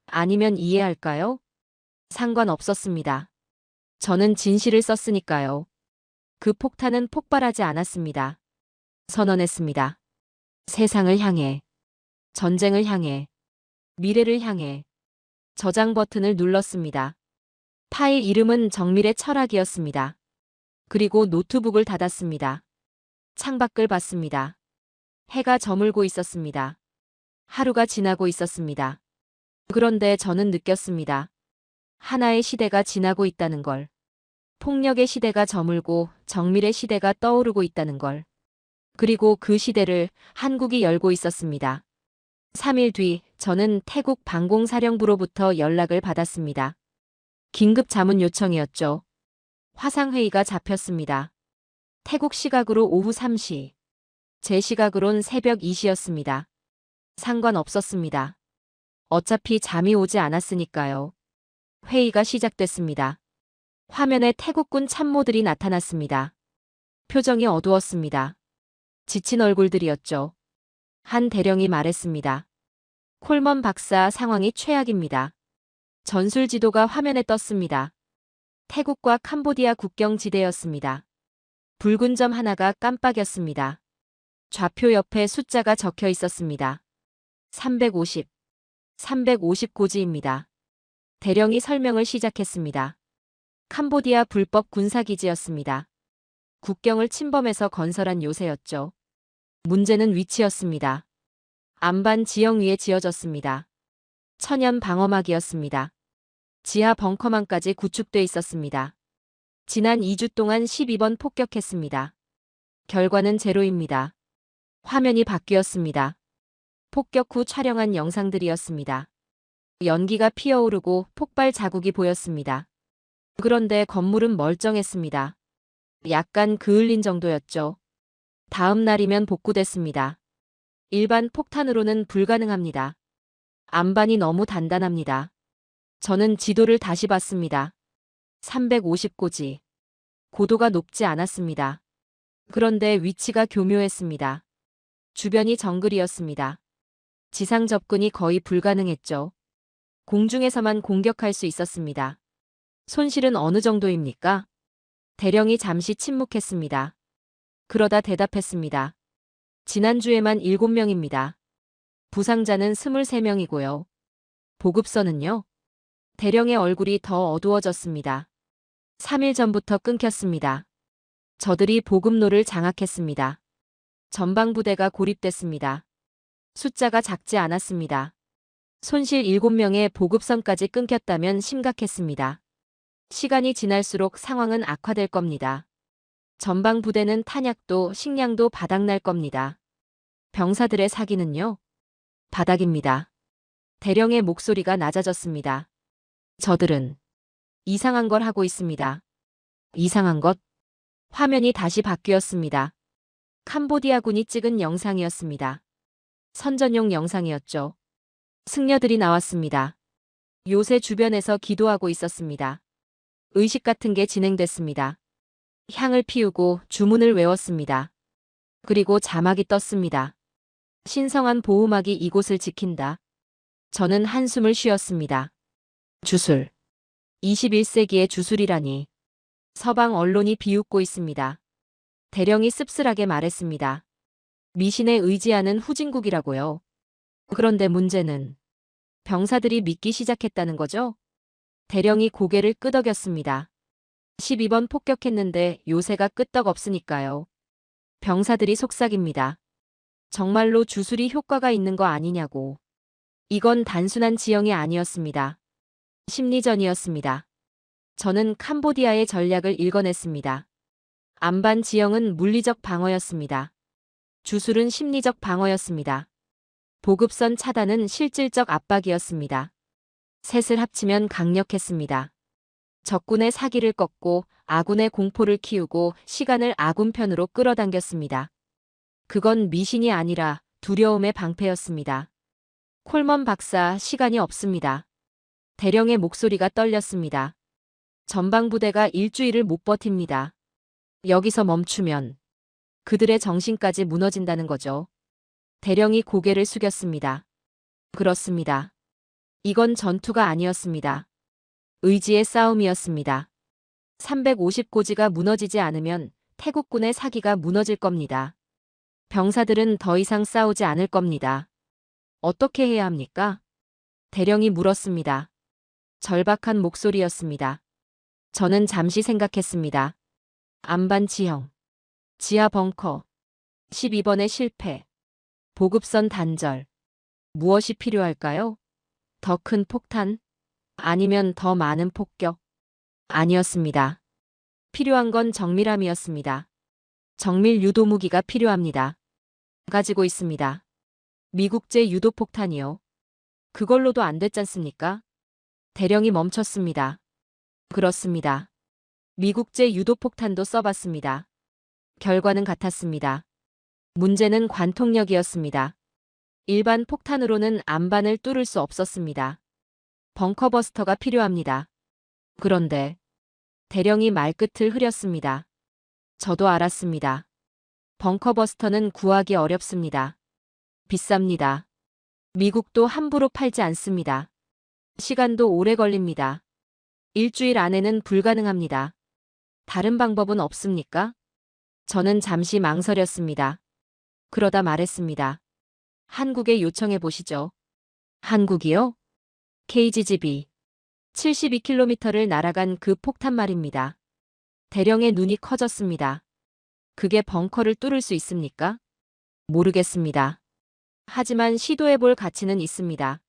아니면 이해할까요? 상관없었습니다. 저는 진실을 썼으니까요. 그 폭탄은 폭발하지 않았습니다. 선언했습니다. 세상을 향해, 전쟁을 향해, 미래를 향해. 저장 버튼을 눌렀습니다. 파일 이름은 정밀의 철학이었습니다. 그리고 노트북을 닫았습니다. 창밖을 봤습니다. 해가 저물고 있었습니다. 하루가 지나고 있었습니다. 그런데 저는 느꼈습니다. 하나의 시대가 지나고 있다는 걸. 폭력의 시대가 저물고 정밀의 시대가 떠오르고 있다는 걸. 그리고 그 시대를 한국이 열고 있었습니다. 3일 뒤 저는 태국 방공사령부로부터 연락을 받았습니다. 긴급 자문 요청이었죠. 화상회의가 잡혔습니다. 태국 시각으로 오후 3시. 제 시각으론 새벽 2시였습니다. 상관없었습니다. 어차피 잠이 오지 않았으니까요. 회의가 시작됐습니다. 화면에 태국군 참모들이 나타났습니다. 표정이 어두웠습니다. 지친 얼굴들이었죠. 한 대령이 말했습니다. 콜먼 박사, 상황이 최악입니다. 전술 지도가 화면에 떴습니다. 태국과 캄보디아 국경지대였습니다. 붉은 점 하나가 깜빡였습니다. 좌표 옆에 숫자가 적혀 있었습니다. 350. 350고지입니다. 대령이 설명을 시작했습니다. 캄보디아 불법 군사기지였습니다. 국경을 침범해서 건설한 요새였죠. 문제는 위치였습니다. 안반 지형 위에 지어졌습니다. 천연 방어막이었습니다. 지하 벙커망까지 구축돼 있었습니다. 지난 2주 동안 12번 폭격했습니다. 결과는 제로입니다. 화면이 바뀌었습니다. 폭격 후 촬영한 영상들이었습니다. 연기가 피어오르고 폭발 자국이 보였습니다. 그런데 건물은 멀쩡했습니다. 약간 그을린 정도였죠. 다음 날이면 복구됐습니다. 일반 폭탄으로는 불가능합니다. 안반이 너무 단단합니다. 저는 지도를 다시 봤습니다. 350고지. 고도가 높지 않았습니다. 그런데 위치가 교묘했습니다. 주변이 정글이었습니다. 지상 접근이 거의 불가능했죠. 공중에서만 공격할 수 있었습니다. 손실은 어느 정도입니까? 대령이 잠시 침묵했습니다. 그러다 대답했습니다. 지난주에만 7명입니다. 부상자는 23명이고요. 보급선은요? 대령의 얼굴이 더 어두워졌습니다. 3일 전부터 끊겼습니다. 저들이 보급로를 장악했습니다. 전방부대가 고립됐습니다. 숫자가 작지 않았습니다. 손실 7명의 보급선까지 끊겼다면 심각했습니다. 시간이 지날수록 상황은 악화될 겁니다. 전방부대는 탄약도 식량도 바닥날 겁니다. 병사들의 사기는요? 바닥입니다. 대령의 목소리가 낮아졌습니다. 저들은 이상한 걸 하고 있습니다. 이상한 것? 화면이 다시 바뀌었습니다. 캄보디아군이 찍은 영상이었습니다. 선전용 영상이었죠. 승려들이 나왔습니다. 요새 주변에서 기도하고 있었습니다. 의식 같은 게 진행됐습니다. 향을 피우고 주문을 외웠습니다. 그리고 자막이 떴습니다. 신성한 보호막이 이곳을 지킨다. 저는 한숨을 쉬었습니다. 주술. 21세기의 주술이라니. 서방 언론이 비웃고 있습니다. 대령이 씁쓸하게 말했습니다. 미신에 의지하는 후진국이라고요. 그런데 문제는 병사들이 믿기 시작했다는 거죠? 대령이 고개를 끄덕였습니다. 12번 폭격했는데 요새가 끄떡없으니까요. 병사들이 속삭입니다. 정말로 주술이 효과가 있는 거 아니냐고. 이건 단순한 지형이 아니었습니다. 심리전이었습니다. 저는 캄보디아의 전략을 읽어냈습니다. 안반 지형은 물리적 방어였습니다. 주술은 심리적 방어였습니다. 보급선 차단은 실질적 압박이었습니다. 셋을 합치면 강력했습니다. 적군의 사기를 꺾고 아군의 공포를 키우고 시간을 아군 편으로 끌어당겼습니다. 그건 미신이 아니라 두려움의 방패였습니다. 콜먼 박사, 시간이 없습니다. 대령의 목소리가 떨렸습니다. 전방부대가 일주일을 못 버팁니다. 여기서 멈추면 그들의 정신까지 무너진다는 거죠. 대령이 고개를 숙였습니다. 그렇습니다. 이건 전투가 아니었습니다. 의지의 싸움이었습니다. 350고지가 무너지지 않으면 태국군의 사기가 무너질 겁니다. 병사들은 더 이상 싸우지 않을 겁니다. 어떻게 해야 합니까? 대령이 물었습니다. 절박한 목소리였습니다. 저는 잠시 생각했습니다. 안반 지형, 지하 벙커, 12번의 실패, 보급선 단절. 무엇이 필요할까요? 더 큰 폭탄? 아니면 더 많은 폭격? 아니었습니다. 필요한 건 정밀함이었습니다. 정밀 유도 무기가 필요합니다. 가지고 있습니다. 미국제 유도 폭탄이요. 그걸로도 안 됐잖습니까? 대령이 멈췄습니다. 그렇습니다. 미국제 유도 폭탄도 써봤습니다. 결과는 같았습니다. 문제는 관통력이었습니다. 일반 폭탄으로는 안반을 뚫을 수 없었습니다. 벙커버스터가 필요합니다. 그런데 대령이 말끝을 흐렸습니다. 저도 알았습니다. 벙커버스터는 구하기 어렵습니다. 비쌉니다. 미국도 함부로 팔지 않습니다. 시간도 오래 걸립니다. 일주일 안에는 불가능합니다. 다른 방법은 없습니까? 저는 잠시 망설였습니다. 그러다 말했습니다. 한국에 요청해 보시죠. 한국이요? KGGB. 72km를 날아간 그 폭탄 말입니다. 대령의 눈이 커졌습니다. 그게 벙커를 뚫을 수 있습니까? 모르겠습니다. 하지만 시도해 볼 가치는 있습니다.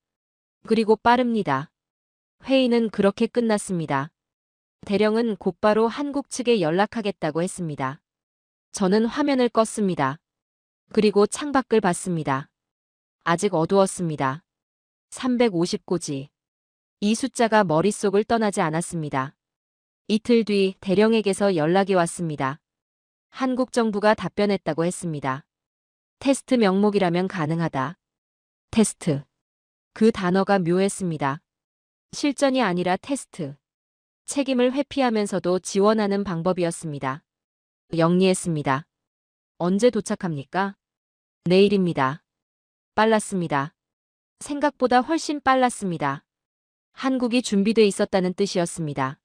그리고 빠릅니다. 회의는 그렇게 끝났습니다. 대령은 곧바로 한국 측에 연락하겠다고 했습니다. 저는 화면을 껐습니다. 그리고 창밖을 봤습니다. 아직 어두웠습니다. 350고지. 이 숫자가 머릿속을 떠나지 않았습니다. 이틀 뒤 대령에게서 연락이 왔습니다. 한국 정부가 답변했다고 했습니다. 테스트 명목이라면 가능하다. 테스트. 그 단어가 묘했습니다. 실전이 아니라 테스트. 책임을 회피하면서도 지원하는 방법이었습니다. 영리했습니다. 언제 도착합니까? 내일입니다. 빨랐습니다. 생각보다 훨씬 빨랐습니다. 한국이 준비돼 있었다는 뜻이었습니다.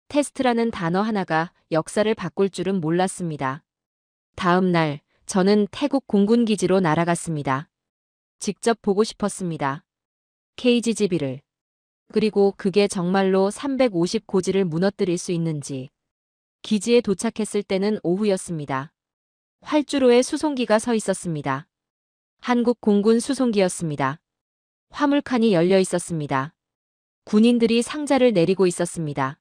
테스트라는 단어 하나가 역사를 바꿀 줄은 몰랐습니다. 다음 날, 저는 태국 공군기지로 날아갔습니다. 직접 보고 싶었습니다. KGGB를. 그리고 그게 정말로 350고지를 무너뜨릴 수 있는지. 기지에 도착했을 때는 오후였습니다. 활주로에 수송기가 서 있었습니다. 한국 공군 수송기였습니다. 화물칸이 열려 있었습니다. 군인들이 상자를 내리고 있었습니다.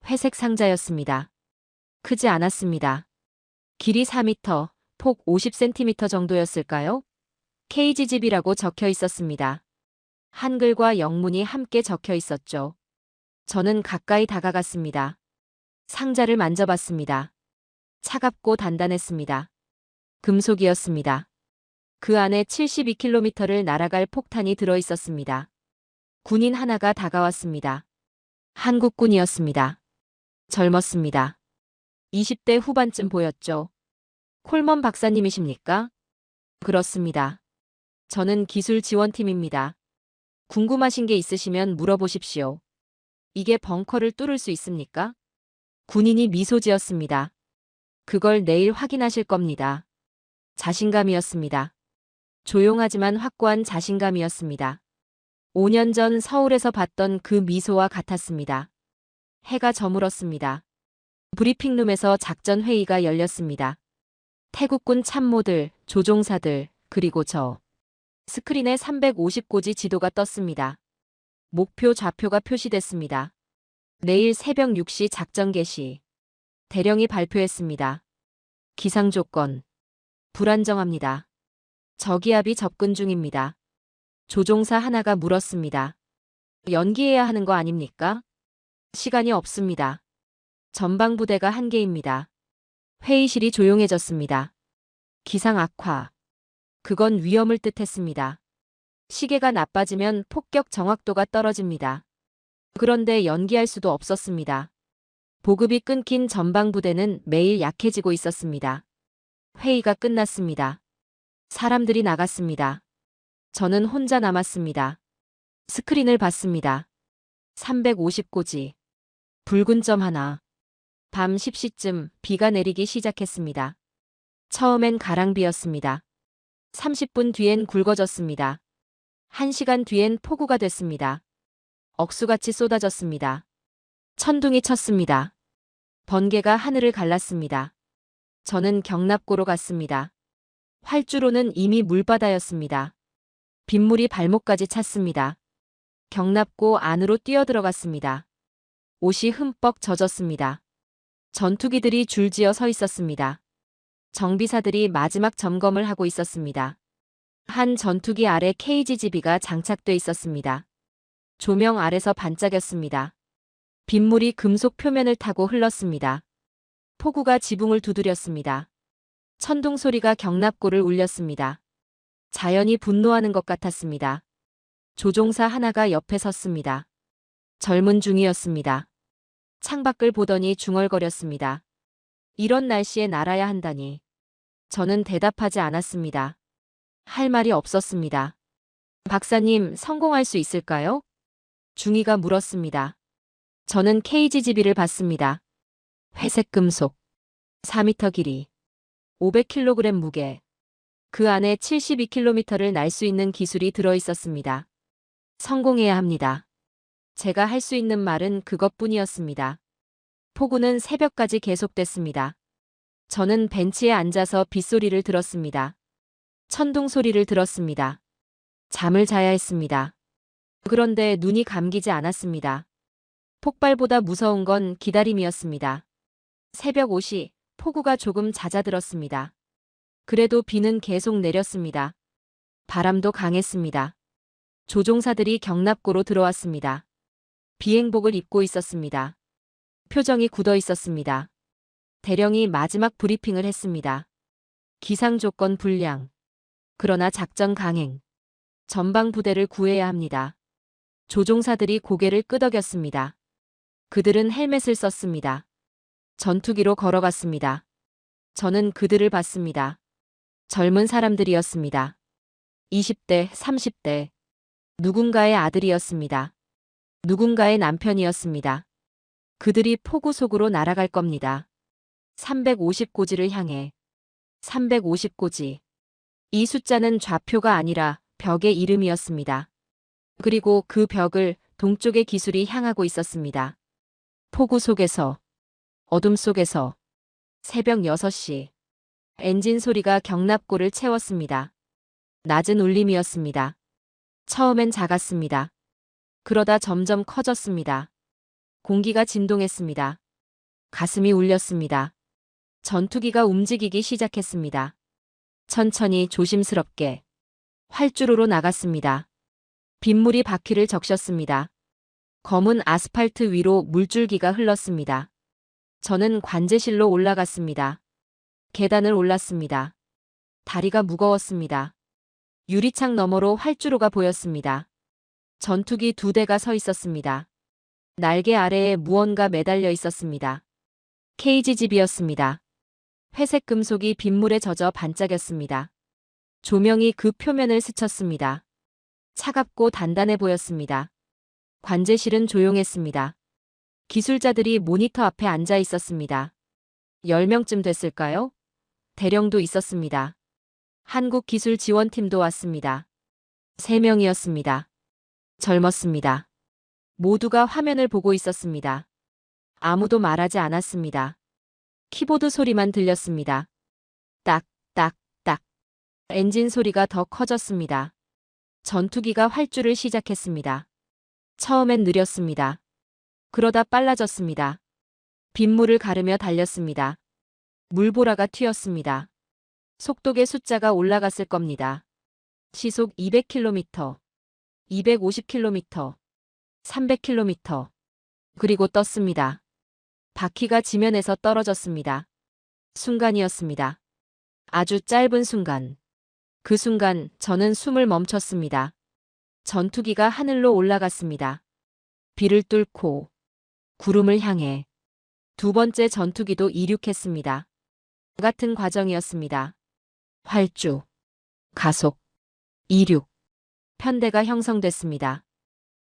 회색 상자였습니다. 크지 않았습니다. 길이 4m, 폭 50cm 정도였을까요? KGGB라고 적혀 있었습니다. 한글과 영문이 함께 적혀 있었죠. 저는 가까이 다가갔습니다. 상자를 만져봤습니다. 차갑고 단단했습니다. 금속이었습니다. 그 안에 72km를 날아갈 폭탄이 들어 있었습니다. 군인 하나가 다가왔습니다. 한국군이었습니다. 젊었습니다. 20대 후반쯤 보였죠. 콜먼 박사님이십니까? 그렇습니다. 저는 기술 지원팀입니다. 궁금하신 게 있으시면 물어보십시오. 이게 벙커를 뚫을 수 있습니까? 군인이 미소 지었습니다. 그걸 내일 확인하실 겁니다. 자신감이었습니다. 조용하지만 확고한 자신감이었습니다. 5년 전 서울에서 봤던 그 미소와 같았습니다. 해가 저물었습니다. 브리핑룸에서 작전 회의가 열렸습니다. 태국군 참모들, 조종사들, 그리고 저. 스크린에 350고지 지도가 떴습니다. 목표 좌표가 표시됐습니다. 내일 새벽 6시 작전 개시. 대령이 발표했습니다. 기상 조건. 불안정합니다. 저기압이 접근 중입니다. 조종사 하나가 물었습니다. 연기해야 하는 거 아닙니까? 시간이 없습니다. 전방부대가 한계입니다. 회의실이 조용해졌습니다. 기상 악화. 그건 위험을 뜻했습니다. 시계가 나빠지면 폭격 정확도가 떨어집니다. 그런데 연기할 수도 없었습니다. 보급이 끊긴 전방부대는 매일 약해지고 있었습니다. 회의가 끝났습니다. 사람들이 나갔습니다. 저는 혼자 남았습니다. 스크린을 봤습니다. 350고지. 붉은 점 하나. 밤 10시쯤 비가 내리기 시작했습니다. 처음엔 가랑비였습니다. 30분 뒤엔 굵어졌습니다. 1시간 뒤엔 폭우가 됐습니다. 억수같이 쏟아졌습니다. 천둥이 쳤습니다. 번개가 하늘을 갈랐습니다. 저는 경납고로 갔습니다. 활주로는 이미 물바다였습니다. 빗물이 발목까지 찼습니다. 경납고 안으로 뛰어들어갔습니다. 옷이 흠뻑 젖었습니다. 전투기들이 줄지어 서 있었습니다. 정비사들이 마지막 점검을 하고 있었습니다. 한 전투기 아래 KGGB가 장착돼 있었습니다. 조명 아래서 반짝였습니다. 빗물이 금속 표면을 타고 흘렀습니다. 폭우가 지붕을 두드렸습니다. 천둥 소리가 경납고를 울렸습니다. 자연이 분노하는 것 같았습니다. 조종사 하나가 옆에 섰습니다. 젊은 중이었습니다. 창밖을 보더니 중얼거렸습니다. 이런 날씨에 날아야 한다니. 저는 대답하지 않았습니다. 할 말이 없었습니다. 박사님, 성공할 수 있을까요? 중위가 물었습니다. 저는 KGGB를 봤습니다. 회색 금속, 4m 길이, 500kg 무게. 그 안에 72km를 날 수 있는 기술이 들어 있었습니다. 성공해야 합니다. 제가 할 수 있는 말은 그것뿐이었습니다. 폭우는 새벽까지 계속됐습니다. 저는 벤치에 앉아서 빗소리를 들었습니다. 천둥 소리를 들었습니다. 잠을 자야 했습니다. 그런데 눈이 감기지 않았습니다. 폭발보다 무서운 건 기다림이었습니다. 새벽 5시, 폭우가 조금 잦아들었습니다. 그래도 비는 계속 내렸습니다. 바람도 강했습니다. 조종사들이 경납고로 들어왔습니다. 비행복을 입고 있었습니다. 표정이 굳어 있었습니다. 대령이 마지막 브리핑을 했습니다. 기상 조건 불량. 그러나 작전 강행. 전방 부대를 구해야 합니다. 조종사들이 고개를 끄덕였습니다. 그들은 헬멧을 썼습니다. 전투기로 걸어갔습니다. 저는 그들을 봤습니다. 젊은 사람들이었습니다. 20대, 30대. 누군가의 아들이었습니다. 누군가의 남편이었습니다. 그들이 폭우 속으로 날아갈 겁니다. 350고지를 향해. 350고지. 이 숫자는 좌표가 아니라 벽의 이름이었습니다. 그리고 그 벽을 동쪽의 기술이 향하고 있었습니다. 폭우 속에서, 어둠 속에서, 새벽 6시. 엔진 소리가 경납고를 채웠습니다. 낮은 울림이었습니다. 처음엔 작았습니다. 그러다 점점 커졌습니다. 공기가 진동했습니다. 가슴이 울렸습니다. 전투기가 움직이기 시작했습니다. 천천히 조심스럽게 활주로로 나갔습니다. 빗물이 바퀴를 적셨습니다. 검은 아스팔트 위로 물줄기가 흘렀습니다. 저는 관제실로 올라갔습니다. 계단을 올랐습니다. 다리가 무거웠습니다. 유리창 너머로 활주로가 보였습니다. 전투기 2대가 서 있었습니다. 날개 아래에 무언가 매달려 있었습니다. KGGB였습니다. 회색 금속이 빗물에 젖어 반짝였습니다. 조명이 그 표면을 스쳤습니다. 차갑고 단단해 보였습니다. 관제실은 조용했습니다. 기술자들이 모니터 앞에 앉아 있었습니다. 10명쯤 됐을까요? 대령도 있었습니다. 한국기술지원팀도 왔습니다. 3명이었습니다. 젊었습니다. 모두가 화면을 보고 있었습니다. 아무도 말하지 않았습니다. 키보드 소리만 들렸습니다. 딱, 딱, 딱. 엔진 소리가 더 커졌습니다. 전투기가 활주를 시작했습니다. 처음엔 느렸습니다. 그러다 빨라졌습니다. 빗물을 가르며 달렸습니다. 물보라가 튀었습니다. 속도계 숫자가 올라갔을 겁니다. 시속 200km, 250km, 300km. 그리고 떴습니다. 바퀴가 지면에서 떨어졌습니다. 순간이었습니다. 아주 짧은 순간. 그 순간 저는 숨을 멈췄습니다. 전투기가 하늘로 올라갔습니다. 비를 뚫고 구름을 향해. 2번째 전투기도 이륙했습니다. 같은 과정이었습니다. 활주, 가속, 이륙. 편대가 형성됐습니다.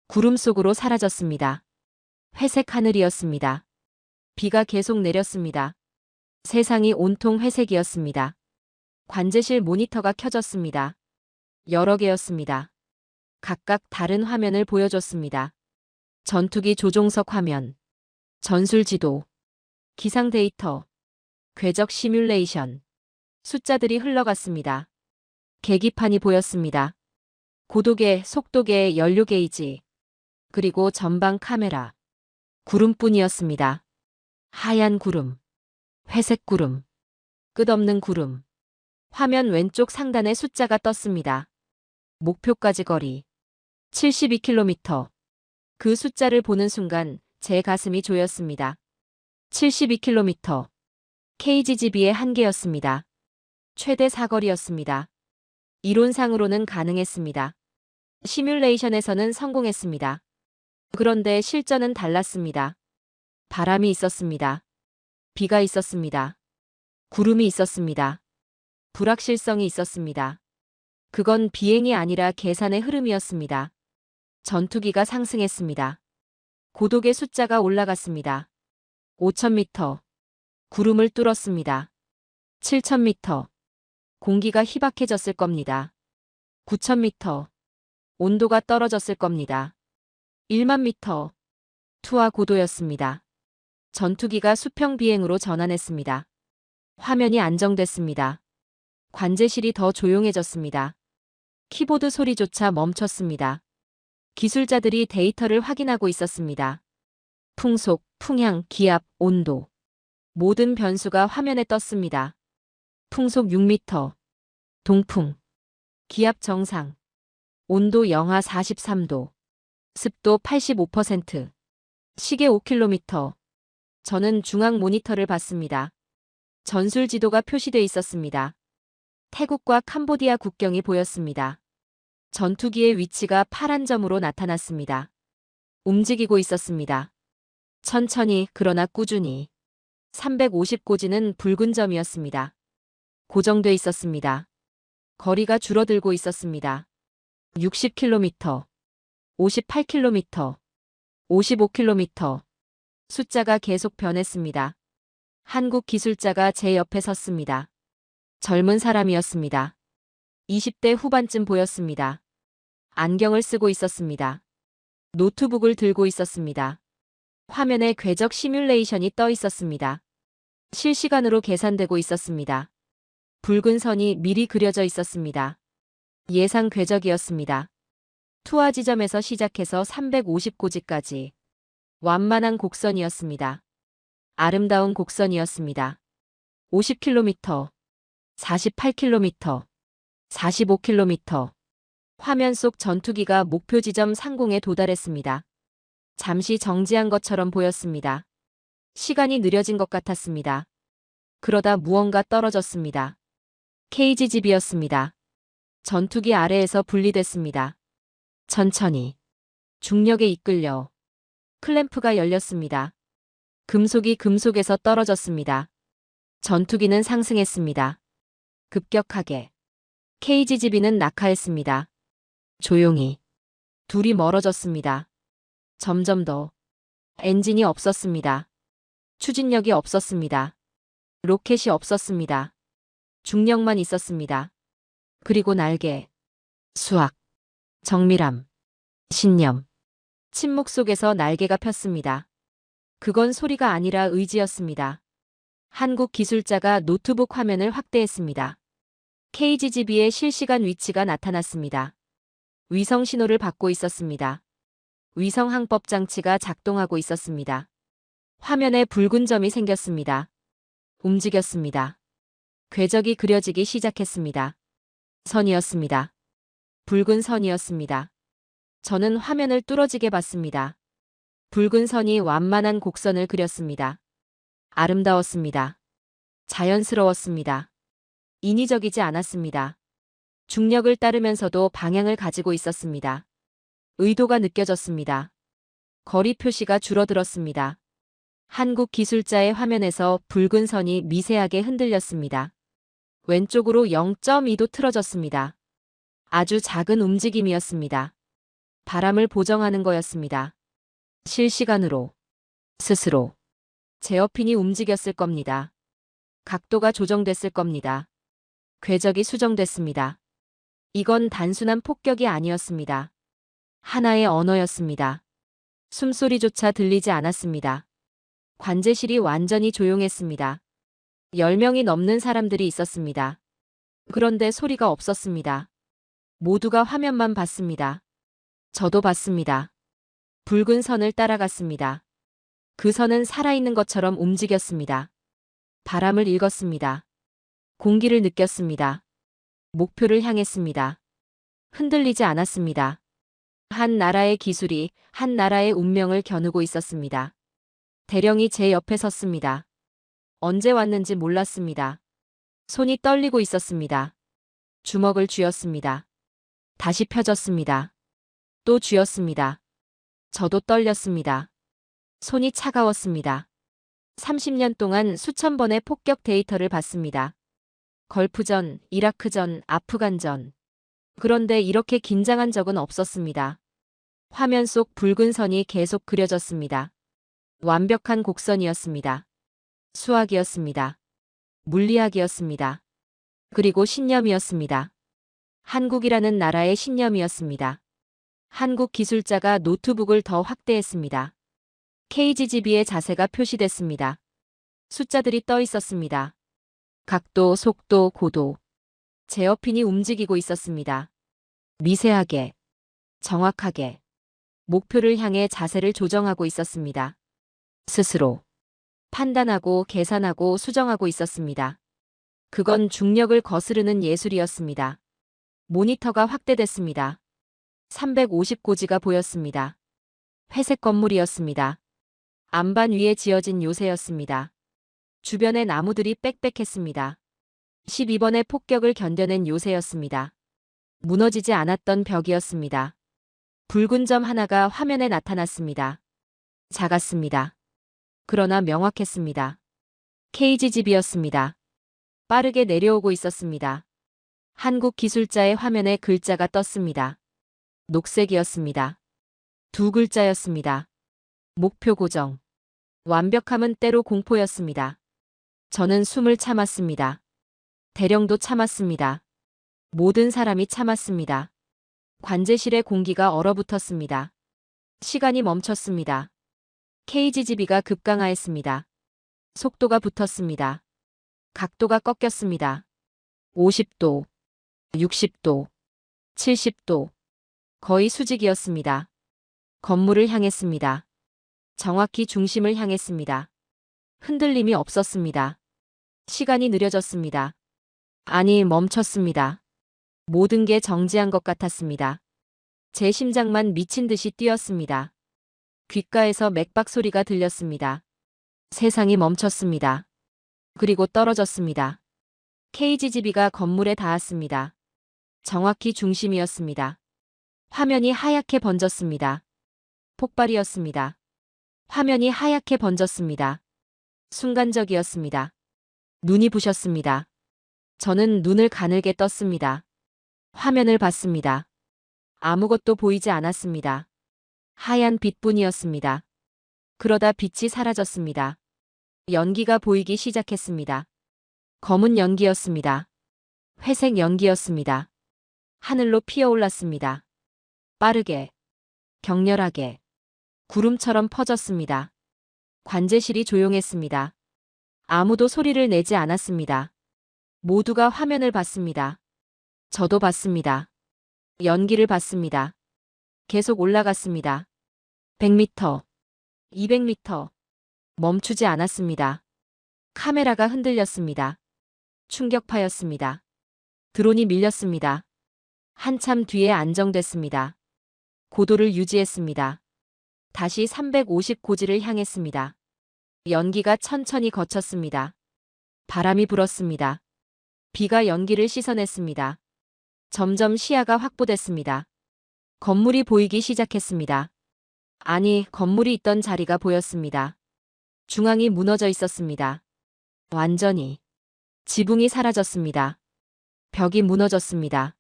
구름 속으로 사라졌습니다. 회색 하늘이었습니다. 비가 계속 내렸습니다. 세상이 온통 회색이었습니다. 관제실 모니터가 켜졌습니다. 여러 개였습니다. 각각 다른 화면을 보여줬습니다. 전투기 조종석 화면, 전술 지도, 기상 데이터, 궤적 시뮬레이션. 숫자들이 흘러갔습니다. 계기판이 보였습니다. 고도계, 속도계, 연료 게이지, 그리고 전방 카메라. 구름뿐이었습니다. 하얀 구름, 회색 구름, 끝없는 구름. 화면 왼쪽 상단에 숫자가 떴습니다. 목표까지 거리 72km. 그 숫자를 보는 순간 제 가슴이 조였습니다. 72km. KGGB의 한계였습니다. 최대 사거리였습니다. 이론상으로는 가능했습니다. 시뮬레이션에서는 성공했습니다. 그런데 실전은 달랐습니다. 바람이 있었습니다. 비가 있었습니다. 구름이 있었습니다. 불확실성이 있었습니다. 그건 비행이 아니라 계산의 흐름이었습니다. 전투기가 상승했습니다. 고독의 숫자가 올라갔습니다. 5,000m. 구름을 뚫었습니다. 7,000m. 공기가 희박해졌을 겁니다. 9,000m. 온도가 떨어졌을 겁니다. 1만 미터. 투하 고도였습니다. 전투기가 수평 비행으로 전환했습니다. 화면이 안정됐습니다. 관제실이 더 조용해졌습니다. 키보드 소리조차 멈췄습니다. 기술자들이 데이터를 확인하고 있었습니다. 풍속, 풍향, 기압, 온도. 모든 변수가 화면에 떴습니다. 풍속 6m. 동풍. 기압 정상. 온도 영하 43도. 습도 85%. 시계 5km. 저는 중앙 모니터를 봤습니다. 전술 지도가 표시돼 있었습니다. 태국과 캄보디아 국경이 보였습니다. 전투기의 위치가 파란 점으로 나타났습니다. 움직이고 있었습니다. 천천히 그러나 꾸준히. 350고지는 붉은 점이었습니다. 고정돼 있었습니다. 거리가 줄어들고 있었습니다. 60km, 58km, 55km. 숫자가 계속 변했습니다. 한국 기술자가 제 옆에 섰습니다. 젊은 사람이었습니다. 20대 후반쯤 보였습니다. 안경을 쓰고 있었습니다. 노트북을 들고 있었습니다. 화면에 궤적 시뮬레이션이 떠 있었습니다. 실시간으로 계산되고 있었습니다. 붉은 선이 미리 그려져 있었습니다. 예상 궤적이었습니다. 투하 지점에서 시작해서 350고지까지. 완만한 곡선이었습니다. 아름다운 곡선이었습니다. 50km, 48km, 45km. 화면 속 전투기가 목표 지점 상공에 도달했습니다. 잠시 정지한 것처럼 보였습니다. 시간이 느려진 것 같았습니다. 그러다 무언가 떨어졌습니다. KGGB였습니다. 전투기 아래에서 분리됐습니다. 천천히. 중력에 이끌려. 클램프가 열렸습니다. 금속이 금속에서 떨어졌습니다. 전투기는 상승했습니다. 급격하게. KGGB는 낙하했습니다. 조용히. 둘이 멀어졌습니다. 점점 더. 엔진이 없었습니다. 추진력이 없었습니다. 로켓이 없었습니다. 중력만 있었습니다. 그리고 날개. 수학. 정밀함. 신념. 침묵 속에서 날개가 폈습니다. 그건 소리가 아니라 의지였습니다. 한국 기술자가 노트북 화면을 확대했습니다. KGGB의 실시간 위치가 나타났습니다. 위성 신호를 받고 있었습니다. 위성 항법 장치가 작동하고 있었습니다. 화면에 붉은 점이 생겼습니다. 움직였습니다. 궤적이 그려지기 시작했습니다. 선이었습니다. 붉은 선이었습니다. 저는 화면을 뚫어지게 봤습니다. 붉은 선이 완만한 곡선을 그렸습니다. 아름다웠습니다. 자연스러웠습니다. 인위적이지 않았습니다. 중력을 따르면서도 방향을 가지고 있었습니다. 의도가 느껴졌습니다. 거리 표시가 줄어들었습니다. 한국 기술자의 화면에서 붉은 선이 미세하게 흔들렸습니다. 왼쪽으로 0.2도 틀어졌습니다. 아주 작은 움직임이었습니다. 바람을 보정하는 거였습니다. 실시간으로. 스스로. 제어핀이 움직였을 겁니다. 각도가 조정됐을 겁니다. 궤적이 수정됐습니다. 이건 단순한 폭격이 아니었습니다. 하나의 언어였습니다. 숨소리조차 들리지 않았습니다. 관제실이 완전히 조용했습니다. 10명이 넘는 사람들이 있었습니다. 그런데 소리가 없었습니다. 모두가 화면만 봤습니다. 저도 봤습니다. 붉은 선을 따라갔습니다. 그 선은 살아있는 것처럼 움직였습니다. 바람을 읽었습니다. 공기를 느꼈습니다. 목표를 향했습니다. 흔들리지 않았습니다. 한 나라의 기술이 한 나라의 운명을 겨누고 있었습니다. 대령이 제 옆에 섰습니다. 언제 왔는지 몰랐습니다. 손이 떨리고 있었습니다. 주먹을 쥐었습니다. 다시 펴졌습니다. 또 쥐었습니다. 저도 떨렸습니다. 손이 차가웠습니다. 30년 동안 수천 번의 폭격 데이터를 봤습니다. 걸프전, 이라크전, 아프간전. 그런데 이렇게 긴장한 적은 없었습니다. 화면 속 붉은 선이 계속 그려졌습니다. 완벽한 곡선이었습니다. 수학이었습니다. 물리학이었습니다. 그리고 신념이었습니다. 한국이라는 나라의 신념이었습니다. 한국 기술자가 노트북을 더 확대했습니다. KGB의 자세가 표시됐습니다. 숫자들이 떠 있었습니다. 각도, 속도, 고도. 제어핀이 움직이고 있었습니다. 미세하게, 정확하게, 목표를 향해 자세를 조정하고 있었습니다. 스스로 판단하고 계산하고 수정하고 있었습니다. 그건 중력을 거스르는 예술이었습니다. 모니터가 확대됐습니다. 350고지가 보였습니다. 회색 건물이었습니다. 안반 위에 지어진 요새였습니다. 주변의 나무들이 빽빽했습니다. 12번의 폭격을 견뎌낸 요새였습니다. 무너지지 않았던 벽이었습니다. 붉은 점 하나가 화면에 나타났습니다. 작았습니다. 그러나 명확했습니다. KGB였습니다. 빠르게 내려오고 있었습니다. 한국 기술자의 화면에 글자가 떴습니다. 녹색이었습니다. 두 글자였습니다. 목표 고정. 완벽함은 때로 공포였습니다. 저는 숨을 참았습니다. 대령도 참았습니다. 모든 사람이 참았습니다. 관제실의 공기가 얼어붙었습니다. 시간이 멈췄습니다. KGB가 급강하였습니다. 속도가 붙었습니다. 각도가 꺾였습니다. 50도, 60도, 70도. 거의 수직이었습니다. 건물을 향했습니다. 정확히 중심을 향했습니다. 흔들림이 없었습니다. 시간이 느려졌습니다. 아니, 멈췄습니다. 모든 게 정지한 것 같았습니다. 제 심장만 미친 듯이 뛰었습니다. 귓가에서 맥박 소리가 들렸습니다. 세상이 멈췄습니다. 그리고 떨어졌습니다. KGB가 건물에 닿았습니다. 정확히 중심이었습니다. 화면이 하얗게 번졌습니다. 폭발이었습니다. 화면이 하얗게 번졌습니다. 순간적이었습니다. 눈이 부셨습니다. 저는 눈을 가늘게 떴습니다. 화면을 봤습니다. 아무것도 보이지 않았습니다. 하얀 빛뿐이었습니다. 그러다 빛이 사라졌습니다. 연기가 보이기 시작했습니다. 검은 연기였습니다. 회색 연기였습니다. 하늘로 피어올랐습니다. 빠르게, 격렬하게, 구름처럼 퍼졌습니다. 관제실이 조용했습니다. 아무도 소리를 내지 않았습니다. 모두가 화면을 봤습니다. 저도 봤습니다. 연기를 봤습니다. 계속 올라갔습니다. 100m, 200m. 멈추지 않았습니다. 카메라가 흔들렸습니다. 충격파였습니다. 드론이 밀렸습니다. 한참 뒤에 안정됐습니다. 고도를 유지했습니다. 다시 350고지를 향했습니다. 연기가 천천히 거쳤습니다. 바람이 불었습니다. 비가 연기를 씻어냈습니다. 점점 시야가 확보됐습니다. 건물이 보이기 시작했습니다. 아니, 건물이 있던 자리가 보였습니다. 중앙이 무너져 있었습니다. 완전히. 지붕이 사라졌습니다. 벽이 무너졌습니다.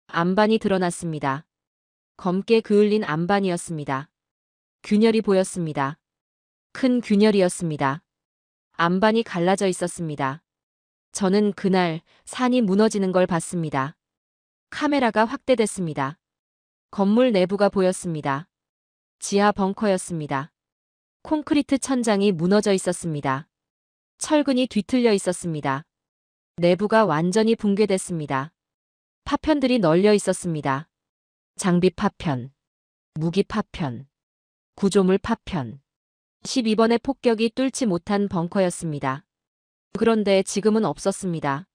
안반이 드러났습니다. 검게 그을린 안반이었습니다. 균열이 보였습니다. 큰 균열이었습니다. 안반이 갈라져 있었습니다. 저는 그날 산이 무너지는 걸 봤습니다. 카메라가 확대됐습니다. 건물 내부가 보였습니다. 지하 벙커였습니다. 콘크리트 천장이 무너져 있었습니다. 철근이 뒤틀려 있었습니다. 내부가 완전히 붕괴됐습니다. 파편들이 널려 있었습니다. 장비 파편, 무기 파편, 구조물 파편. 12번의 폭격이 뚫지 못한 벙커였습니다. 그런데 지금은 없었습니다.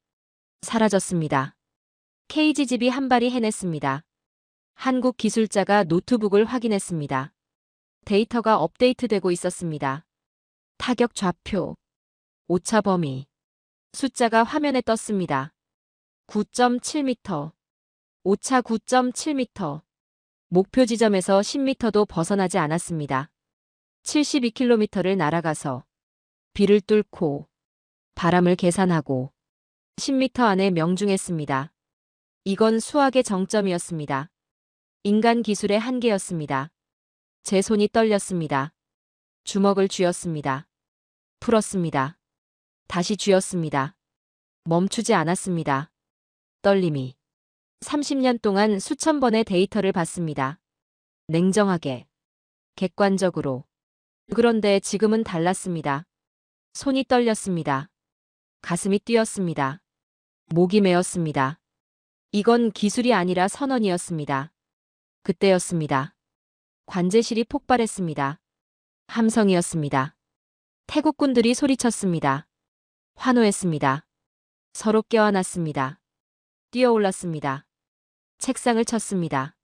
사라졌습니다. KG집이 한 발이 해냈습니다. 한국 기술자가 노트북을 확인했습니다. 데이터가 업데이트되고 있었습니다. 타격 좌표, 오차 범위, 숫자가 화면에 떴습니다. 9.7m, 오차 9.7m, 목표 지점에서 10m도 벗어나지 않았습니다. 72km를 날아가서 비를 뚫고 바람을 계산하고 10m 안에 명중했습니다. 이건 수학의 정점이었습니다. 인간 기술의 한계였습니다. 제 손이 떨렸습니다. 주먹을 쥐었습니다. 풀었습니다. 다시 쥐었습니다. 멈추지 않았습니다. 떨림이. 30년 동안 수천 번의 데이터를 봤습니다. 냉정하게, 객관적으로. 그런데 지금은 달랐습니다. 손이 떨렸습니다. 가슴이 뛰었습니다. 목이 메었습니다. 이건 기술이 아니라 선언이었습니다. 그때였습니다. 관제실이 폭발했습니다. 함성이었습니다. 태국군들이 소리쳤습니다. 환호했습니다. 서로 껴안았습니다. 뛰어올랐습니다. 책상을 쳤습니다.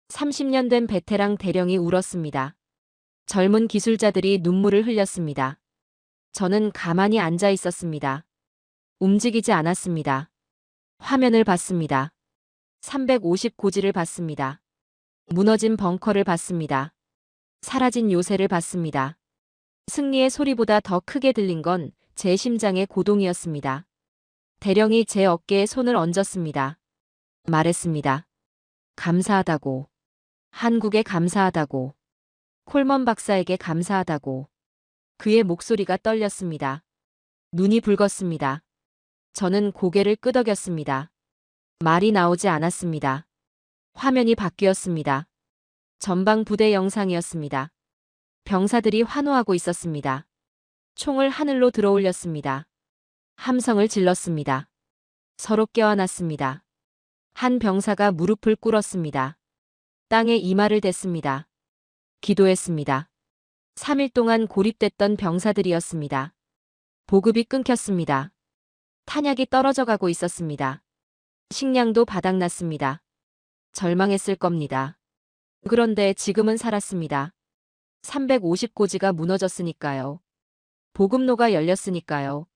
30년 된 베테랑 대령이 울었습니다. 젊은 기술자들이 눈물을 흘렸습니다. 저는 가만히 앉아 있었습니다. 움직이지 않았습니다. 화면을 봤습니다. 350고지를 봤습니다. 무너진 벙커를 봤습니다. 사라진 요새를 봤습니다. 승리의 소리보다 더 크게 들린 건 제 심장의 고동이었습니다. 대령이 제 어깨에 손을 얹었습니다. 말했습니다. 감사하다고. 한국에 감사하다고. 콜먼 박사에게 감사하다고. 그의 목소리가 떨렸습니다. 눈이 붉었습니다. 저는 고개를 끄덕였습니다. 말이 나오지 않았습니다. 화면이 바뀌었습니다. 전방 부대 영상이었습니다. 병사들이 환호하고 있었습니다. 총을 하늘로 들어올렸습니다. 함성을 질렀습니다. 서로 껴안았습니다. 한 병사가 무릎을 꿇었습니다. 땅에 이마를 댔습니다. 기도했습니다. 3일 동안 고립됐던 병사들이었습니다. 보급이 끊겼습니다. 탄약이 떨어져 가고 있었습니다. 식량도 바닥났습니다. 절망했을 겁니다. 그런데 지금은 살았습니다. 350고지가 무너졌으니까요. 보급로가 열렸으니까요.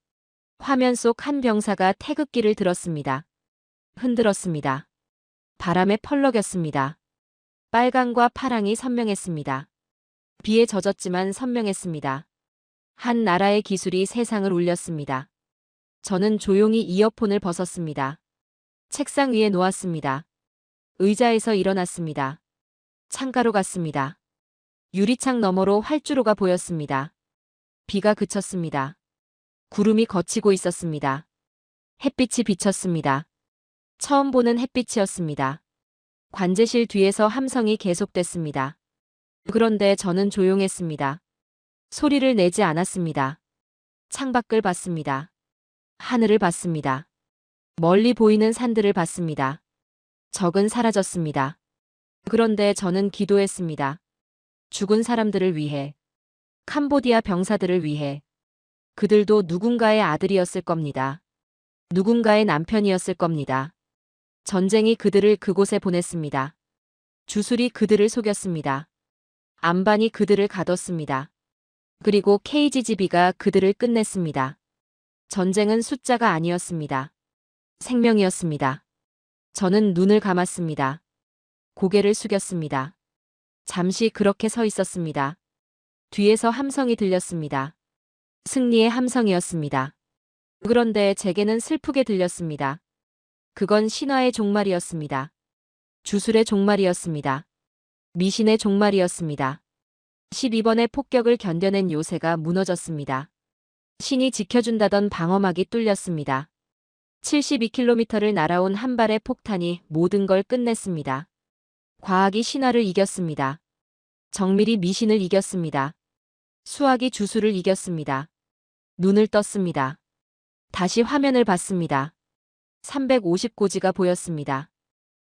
화면 속 한 병사가 태극기를 들었습니다. 흔들었습니다. 바람에 펄럭였습니다. 빨강과 파랑이 선명했습니다. 비에 젖었지만 선명했습니다. 한 나라의 기술이 세상을 울렸습니다. 저는 조용히 이어폰을 벗었습니다. 책상 위에 놓았습니다. 의자에서 일어났습니다. 창가로 갔습니다. 유리창 너머로 활주로가 보였습니다. 비가 그쳤습니다. 구름이 걷히고 있었습니다. 햇빛이 비쳤습니다. 처음 보는 햇빛이었습니다. 관제실 뒤에서 함성이 계속됐습니다. 그런데 저는 조용했습니다. 소리를 내지 않았습니다. 창밖을 봤습니다. 하늘을 봤습니다. 멀리 보이는 산들을 봤습니다. 적은 사라졌습니다. 그런데 저는 기도했습니다. 죽은 사람들을 위해, 캄보디아 병사들을 위해. 그들도 누군가의 아들이었을 겁니다. 누군가의 남편이었을 겁니다. 전쟁이 그들을 그곳에 보냈습니다. 주술이 그들을 속였습니다. 안반이 그들을 가뒀습니다. 그리고 KGB가 그들을 끝냈습니다. 전쟁은 숫자가 아니었습니다. 생명이었습니다. 저는 눈을 감았습니다. 고개를 숙였습니다. 잠시 그렇게 서 있었습니다. 뒤에서 함성이 들렸습니다. 승리의 함성이었습니다. 그런데 제게는 슬프게 들렸습니다. 그건 신화의 종말이었습니다. 주술의 종말이었습니다. 미신의 종말이었습니다. 12번의 폭격을 견뎌낸 요새가 무너졌습니다. 신이 지켜준다던 방어막이 뚫렸습니다. 72km를 날아온 한 발의 폭탄이 모든 걸 끝냈습니다. 과학이 신화를 이겼습니다. 정밀이 미신을 이겼습니다. 수학이 주술을 이겼습니다. 눈을 떴습니다. 다시 화면을 봤습니다. 350고지가 보였습니다.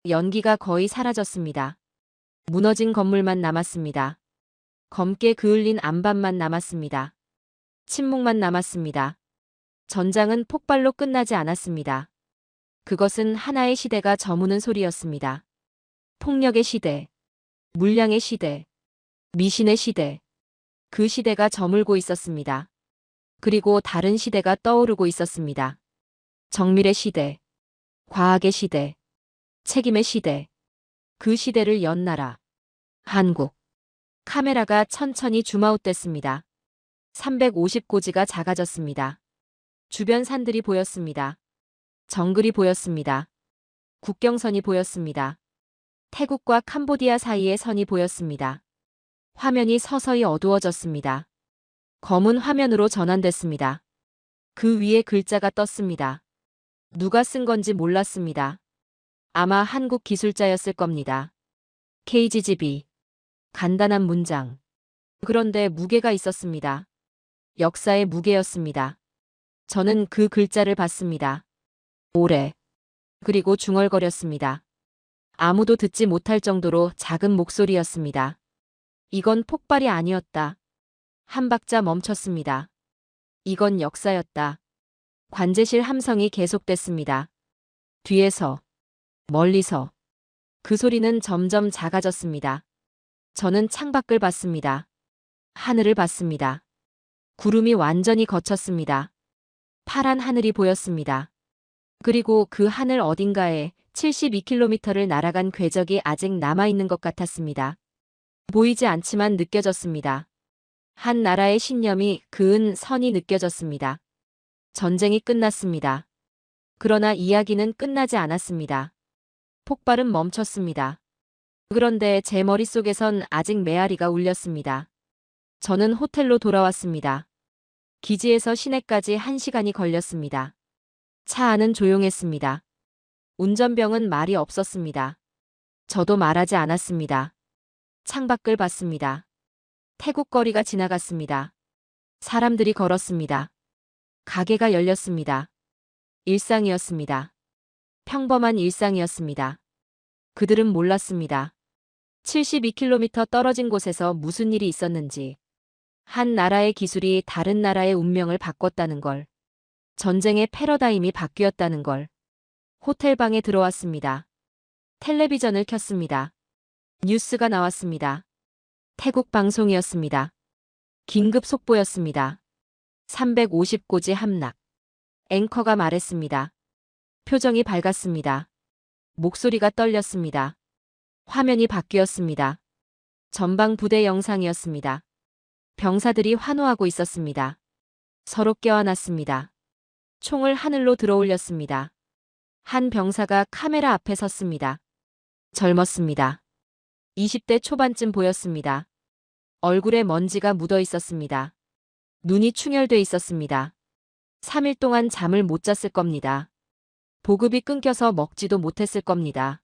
연기가 거의 사라졌습니다. 무너진 건물만 남았습니다. 검게 그을린 안반만 남았습니다. 침묵만 남았습니다. 전장은 폭발로 끝나지 않았습니다. 그것은 하나의 시대가 저무는 소리였습니다. 폭력의 시대, 물량의 시대, 미신의 시대. 그 시대가 저물고 있었습니다. 그리고 다른 시대가 떠오르고 있었습니다. 정밀의 시대, 과학의 시대, 책임의 시대. 그 시대를 연 나라, 한국. 카메라가 천천히 줌아웃됐습니다. 350고지가 작아졌습니다. 주변 산들이 보였습니다. 정글이 보였습니다. 국경선이 보였습니다. 태국과 캄보디아 사이의 선이 보였습니다. 화면이 서서히 어두워졌습니다. 검은 화면으로 전환됐습니다. 그 위에 글자가 떴습니다. 누가 쓴 건지 몰랐습니다. 아마 한국 기술자였을 겁니다. KGB. 간단한 문장. 그런데 무게가 있었습니다. 역사의 무게였습니다. 저는 그 글자를 봤습니다. 오래. 그리고 중얼거렸습니다. 아무도 듣지 못할 정도로 작은 목소리였습니다. 이건 폭발이 아니었다. 한 박자 멈췄습니다. 이건 역사였다. 관제실 함성이 계속됐습니다. 뒤에서, 멀리서. 그 소리는 점점 작아졌습니다. 저는 창밖을 봤습니다. 하늘을 봤습니다. 구름이 완전히 걷혔습니다. 파란 하늘이 보였습니다. 그리고 그 하늘 어딘가에 72km를 날아간 궤적이 아직 남아있는 것 같았습니다. 보이지 않지만 느껴졌습니다. 한 나라의 신념이 그은 선이 느껴졌습니다. 전쟁이 끝났습니다. 그러나 이야기는 끝나지 않았습니다. 폭발은 멈췄습니다. 그런데 제 머릿속에선 아직 메아리가 울렸습니다. 저는 호텔로 돌아왔습니다. 기지에서 시내까지 1시간이 걸렸습니다. 차 안은 조용했습니다. 운전병은 말이 없었습니다. 저도 말하지 않았습니다. 창밖을 봤습니다. 태국 거리가 지나갔습니다. 사람들이 걸었습니다. 가게가 열렸습니다. 일상이었습니다. 평범한 일상이었습니다. 그들은 몰랐습니다. 72km 떨어진 곳에서 무슨 일이 있었는지. 한 나라의 기술이 다른 나라의 운명을 바꿨다는 걸. 전쟁의 패러다임이 바뀌었다는 걸. 호텔 방에 들어왔습니다. 텔레비전을 켰습니다. 뉴스가 나왔습니다. 태국 방송이었습니다. 긴급 속보였습니다. 350고지 함락. 앵커가 말했습니다. 표정이 밝았습니다. 목소리가 떨렸습니다. 화면이 바뀌었습니다. 전방 부대 영상이었습니다. 병사들이 환호하고 있었습니다. 서로 껴안았습니다. 총을 하늘로 들어올렸습니다. 한 병사가 카메라 앞에 섰습니다. 젊었습니다. 20대 초반쯤 보였습니다. 얼굴에 먼지가 묻어 있었습니다. 눈이 충혈돼 있었습니다. 3일 동안 잠을 못 잤을 겁니다. 보급이 끊겨서 먹지도 못했을 겁니다.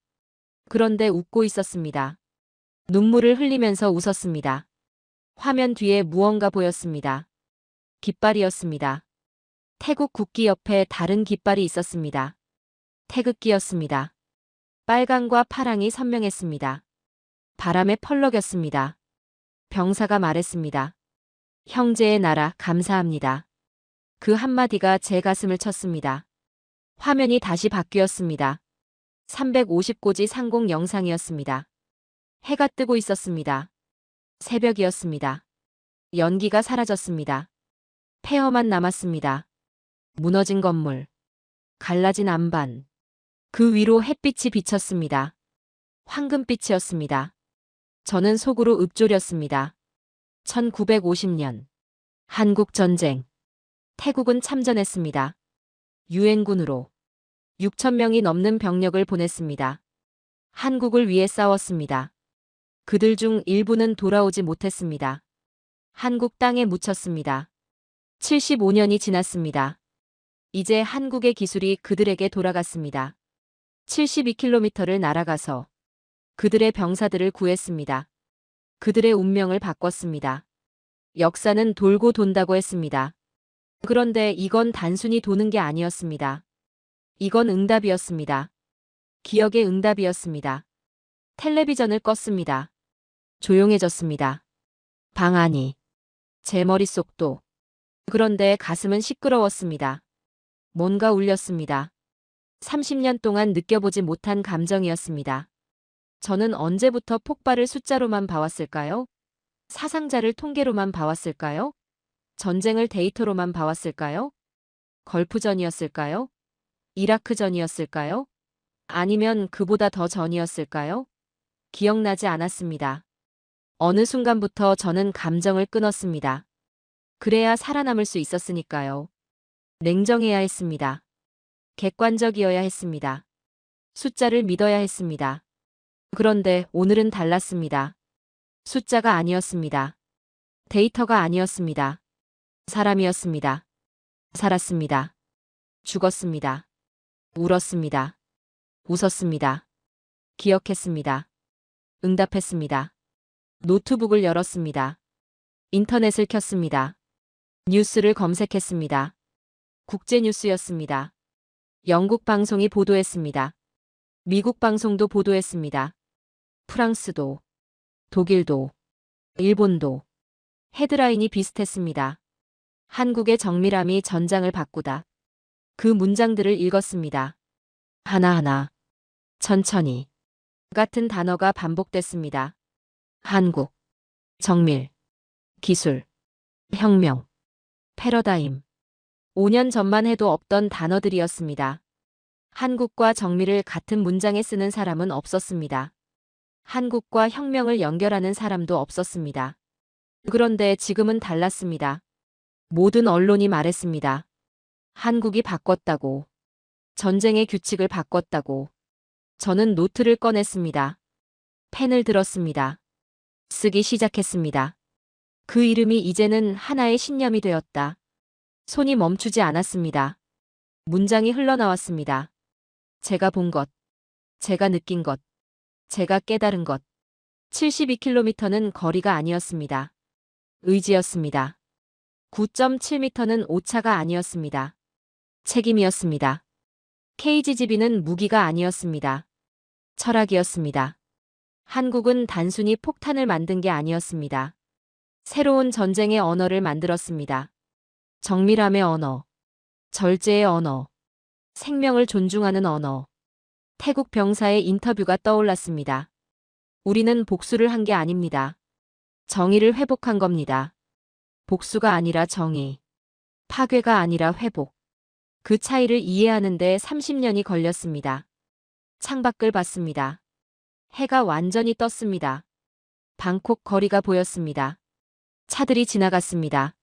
그런데 웃고 있었습니다. 눈물을 흘리면서 웃었습니다. 화면 뒤에 무언가 보였습니다. 깃발이었습니다. 태국 국기 옆에 다른 깃발이 있었습니다. 태극기였습니다. 빨강과 파랑이 선명했습니다. 바람에 펄럭였습니다. 병사가 말했습니다. 형제의 나라 감사합니다. 그 한마디가 제 가슴을 쳤습니다. 화면이 다시 바뀌었습니다. 350고지 상공 영상이었습니다. 해가 뜨고 있었습니다. 새벽이었습니다. 연기가 사라졌습니다. 폐허만 남았습니다. 무너진 건물. 갈라진 안반. 그 위로 햇빛이 비쳤습니다. 황금빛이었습니다. 저는 속으로 읊조렸습니다. 1950년. 한국전쟁. 태국은 참전했습니다. 유엔군으로 6,000명이 넘는 병력을 보냈습니다. 한국을 위해 싸웠습니다. 그들 중 일부는 돌아오지 못했습니다. 한국 땅에 묻혔습니다. 75년이 지났습니다. 이제 한국의 기술이 그들에게 돌아갔습니다. 72km를 날아가서 그들의 병사들을 구했습니다. 그들의 운명을 바꿨습니다. 역사는 돌고 돈다고 했습니다. 그런데 이건 단순히 도는 게 아니었습니다. 이건 응답이었습니다. 기억의 응답이었습니다. 텔레비전을 껐습니다. 조용해졌습니다. 방 안이, 제 머릿속도. 그런데 가슴은 시끄러웠습니다. 뭔가 울렸습니다. 30년 동안 느껴보지 못한 감정이었습니다. 저는 언제부터 폭발을 숫자로만 봐왔을까요? 사상자를 통계로만 봐왔을까요? 전쟁을 데이터로만 봐왔을까요? 걸프전이었을까요? 이라크전이었을까요? 아니면 그보다 더 전이었을까요? 기억나지 않았습니다. 어느 순간부터 저는 감정을 끊었습니다. 그래야 살아남을 수 있었으니까요. 냉정해야 했습니다. 객관적이어야 했습니다. 숫자를 믿어야 했습니다. 그런데 오늘은 달랐습니다. 숫자가 아니었습니다. 데이터가 아니었습니다. 사람이었습니다. 살았습니다. 죽었습니다. 울었습니다. 웃었습니다. 기억했습니다. 응답했습니다. 노트북을 열었습니다. 인터넷을 켰습니다. 뉴스를 검색했습니다. 국제뉴스였습니다. 영국 방송이 보도했습니다. 미국 방송도 보도했습니다. 프랑스도, 독일도, 일본도. 헤드라인이 비슷했습니다. 한국의 정밀함이 전장을 바꾸다. 그 문장들을 읽었습니다. 하나하나, 천천히. 같은 단어가 반복됐습니다. 한국, 정밀, 기술, 혁명, 패러다임. 5년 전만 해도 없던 단어들이었습니다. 한국과 정밀을 같은 문장에 쓰는 사람은 없었습니다. 한국과 혁명을 연결하는 사람도 없었습니다. 그런데 지금은 달랐습니다. 모든 언론이 말했습니다. 한국이 바꿨다고. 전쟁의 규칙을 바꿨다고. 저는 노트를 꺼냈습니다. 펜을 들었습니다. 쓰기 시작했습니다. 그 이름이 이제는 하나의 신념이 되었다. 손이 멈추지 않았습니다. 문장이 흘러나왔습니다. 제가 본 것, 제가 느낀 것, 제가 깨달은 것. 72km는 거리가 아니었습니다. 의지였습니다. 9.7m는 오차가 아니었습니다. 책임이었습니다. KGB는 무기가 아니었습니다. 철학이었습니다. 한국은 단순히 폭탄을 만든 게 아니었습니다. 새로운 전쟁의 언어를 만들었습니다. 정밀함의 언어, 절제의 언어, 생명을 존중하는 언어. 태국 병사의 인터뷰가 떠올랐습니다. 우리는 복수를 한 게 아닙니다. 정의를 회복한 겁니다. 복수가 아니라 정의. 파괴가 아니라 회복. 그 차이를 이해하는데 30년이 걸렸습니다. 창밖을 봤습니다. 해가 완전히 떴습니다. 방콕 거리가 보였습니다. 차들이 지나갔습니다.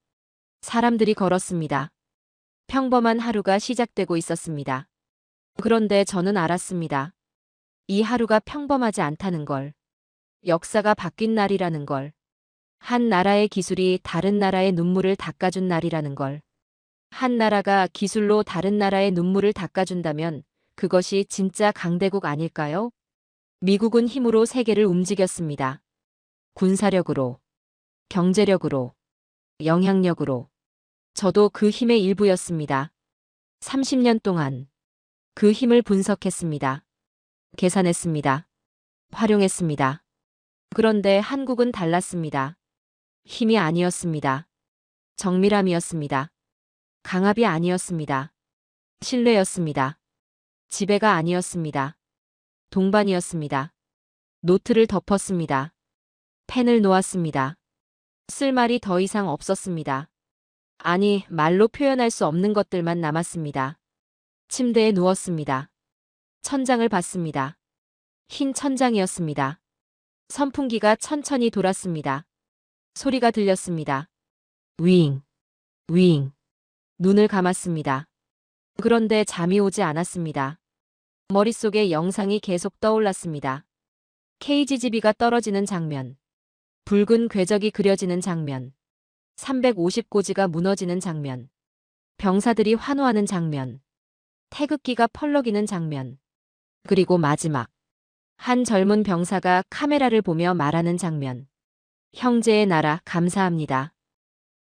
사람들이 걸었습니다. 평범한 하루가 시작되고 있었습니다. 그런데 저는 알았습니다. 이 하루가 평범하지 않다는 걸. 역사가 바뀐 날이라는 걸. 한 나라의 기술이 다른 나라의 눈물을 닦아준 날이라는 걸. 한 나라가 기술로 다른 나라의 눈물을 닦아준다면 그것이 진짜 강대국 아닐까요? 미국은 힘으로 세계를 움직였습니다. 군사력으로, 경제력으로, 영향력으로. 저도 그 힘의 일부였습니다. 30년 동안 그 힘을 분석했습니다. 계산했습니다. 활용했습니다. 그런데 한국은 달랐습니다. 힘이 아니었습니다. 정밀함이었습니다. 강압이 아니었습니다. 신뢰였습니다. 지배가 아니었습니다. 동반이었습니다. 노트를 덮었습니다. 펜을 놓았습니다. 쓸 말이 더 이상 없었습니다. 아니, 말로 표현할 수 없는 것들만 남았습니다. 침대에 누웠습니다. 천장을 봤습니다. 흰 천장이었습니다. 선풍기가 천천히 돌았습니다. 소리가 들렸습니다. 윙, 윙. 눈을 감았습니다. 그런데 잠이 오지 않았습니다. 머릿속에 영상이 계속 떠올랐습니다. KGB가 떨어지는 장면. 붉은 궤적이 그려지는 장면. 350고지가 무너지는 장면. 병사들이 환호하는 장면. 태극기가 펄럭이는 장면. 그리고 마지막. 한 젊은 병사가 카메라를 보며 말하는 장면. 형제의 나라 감사합니다.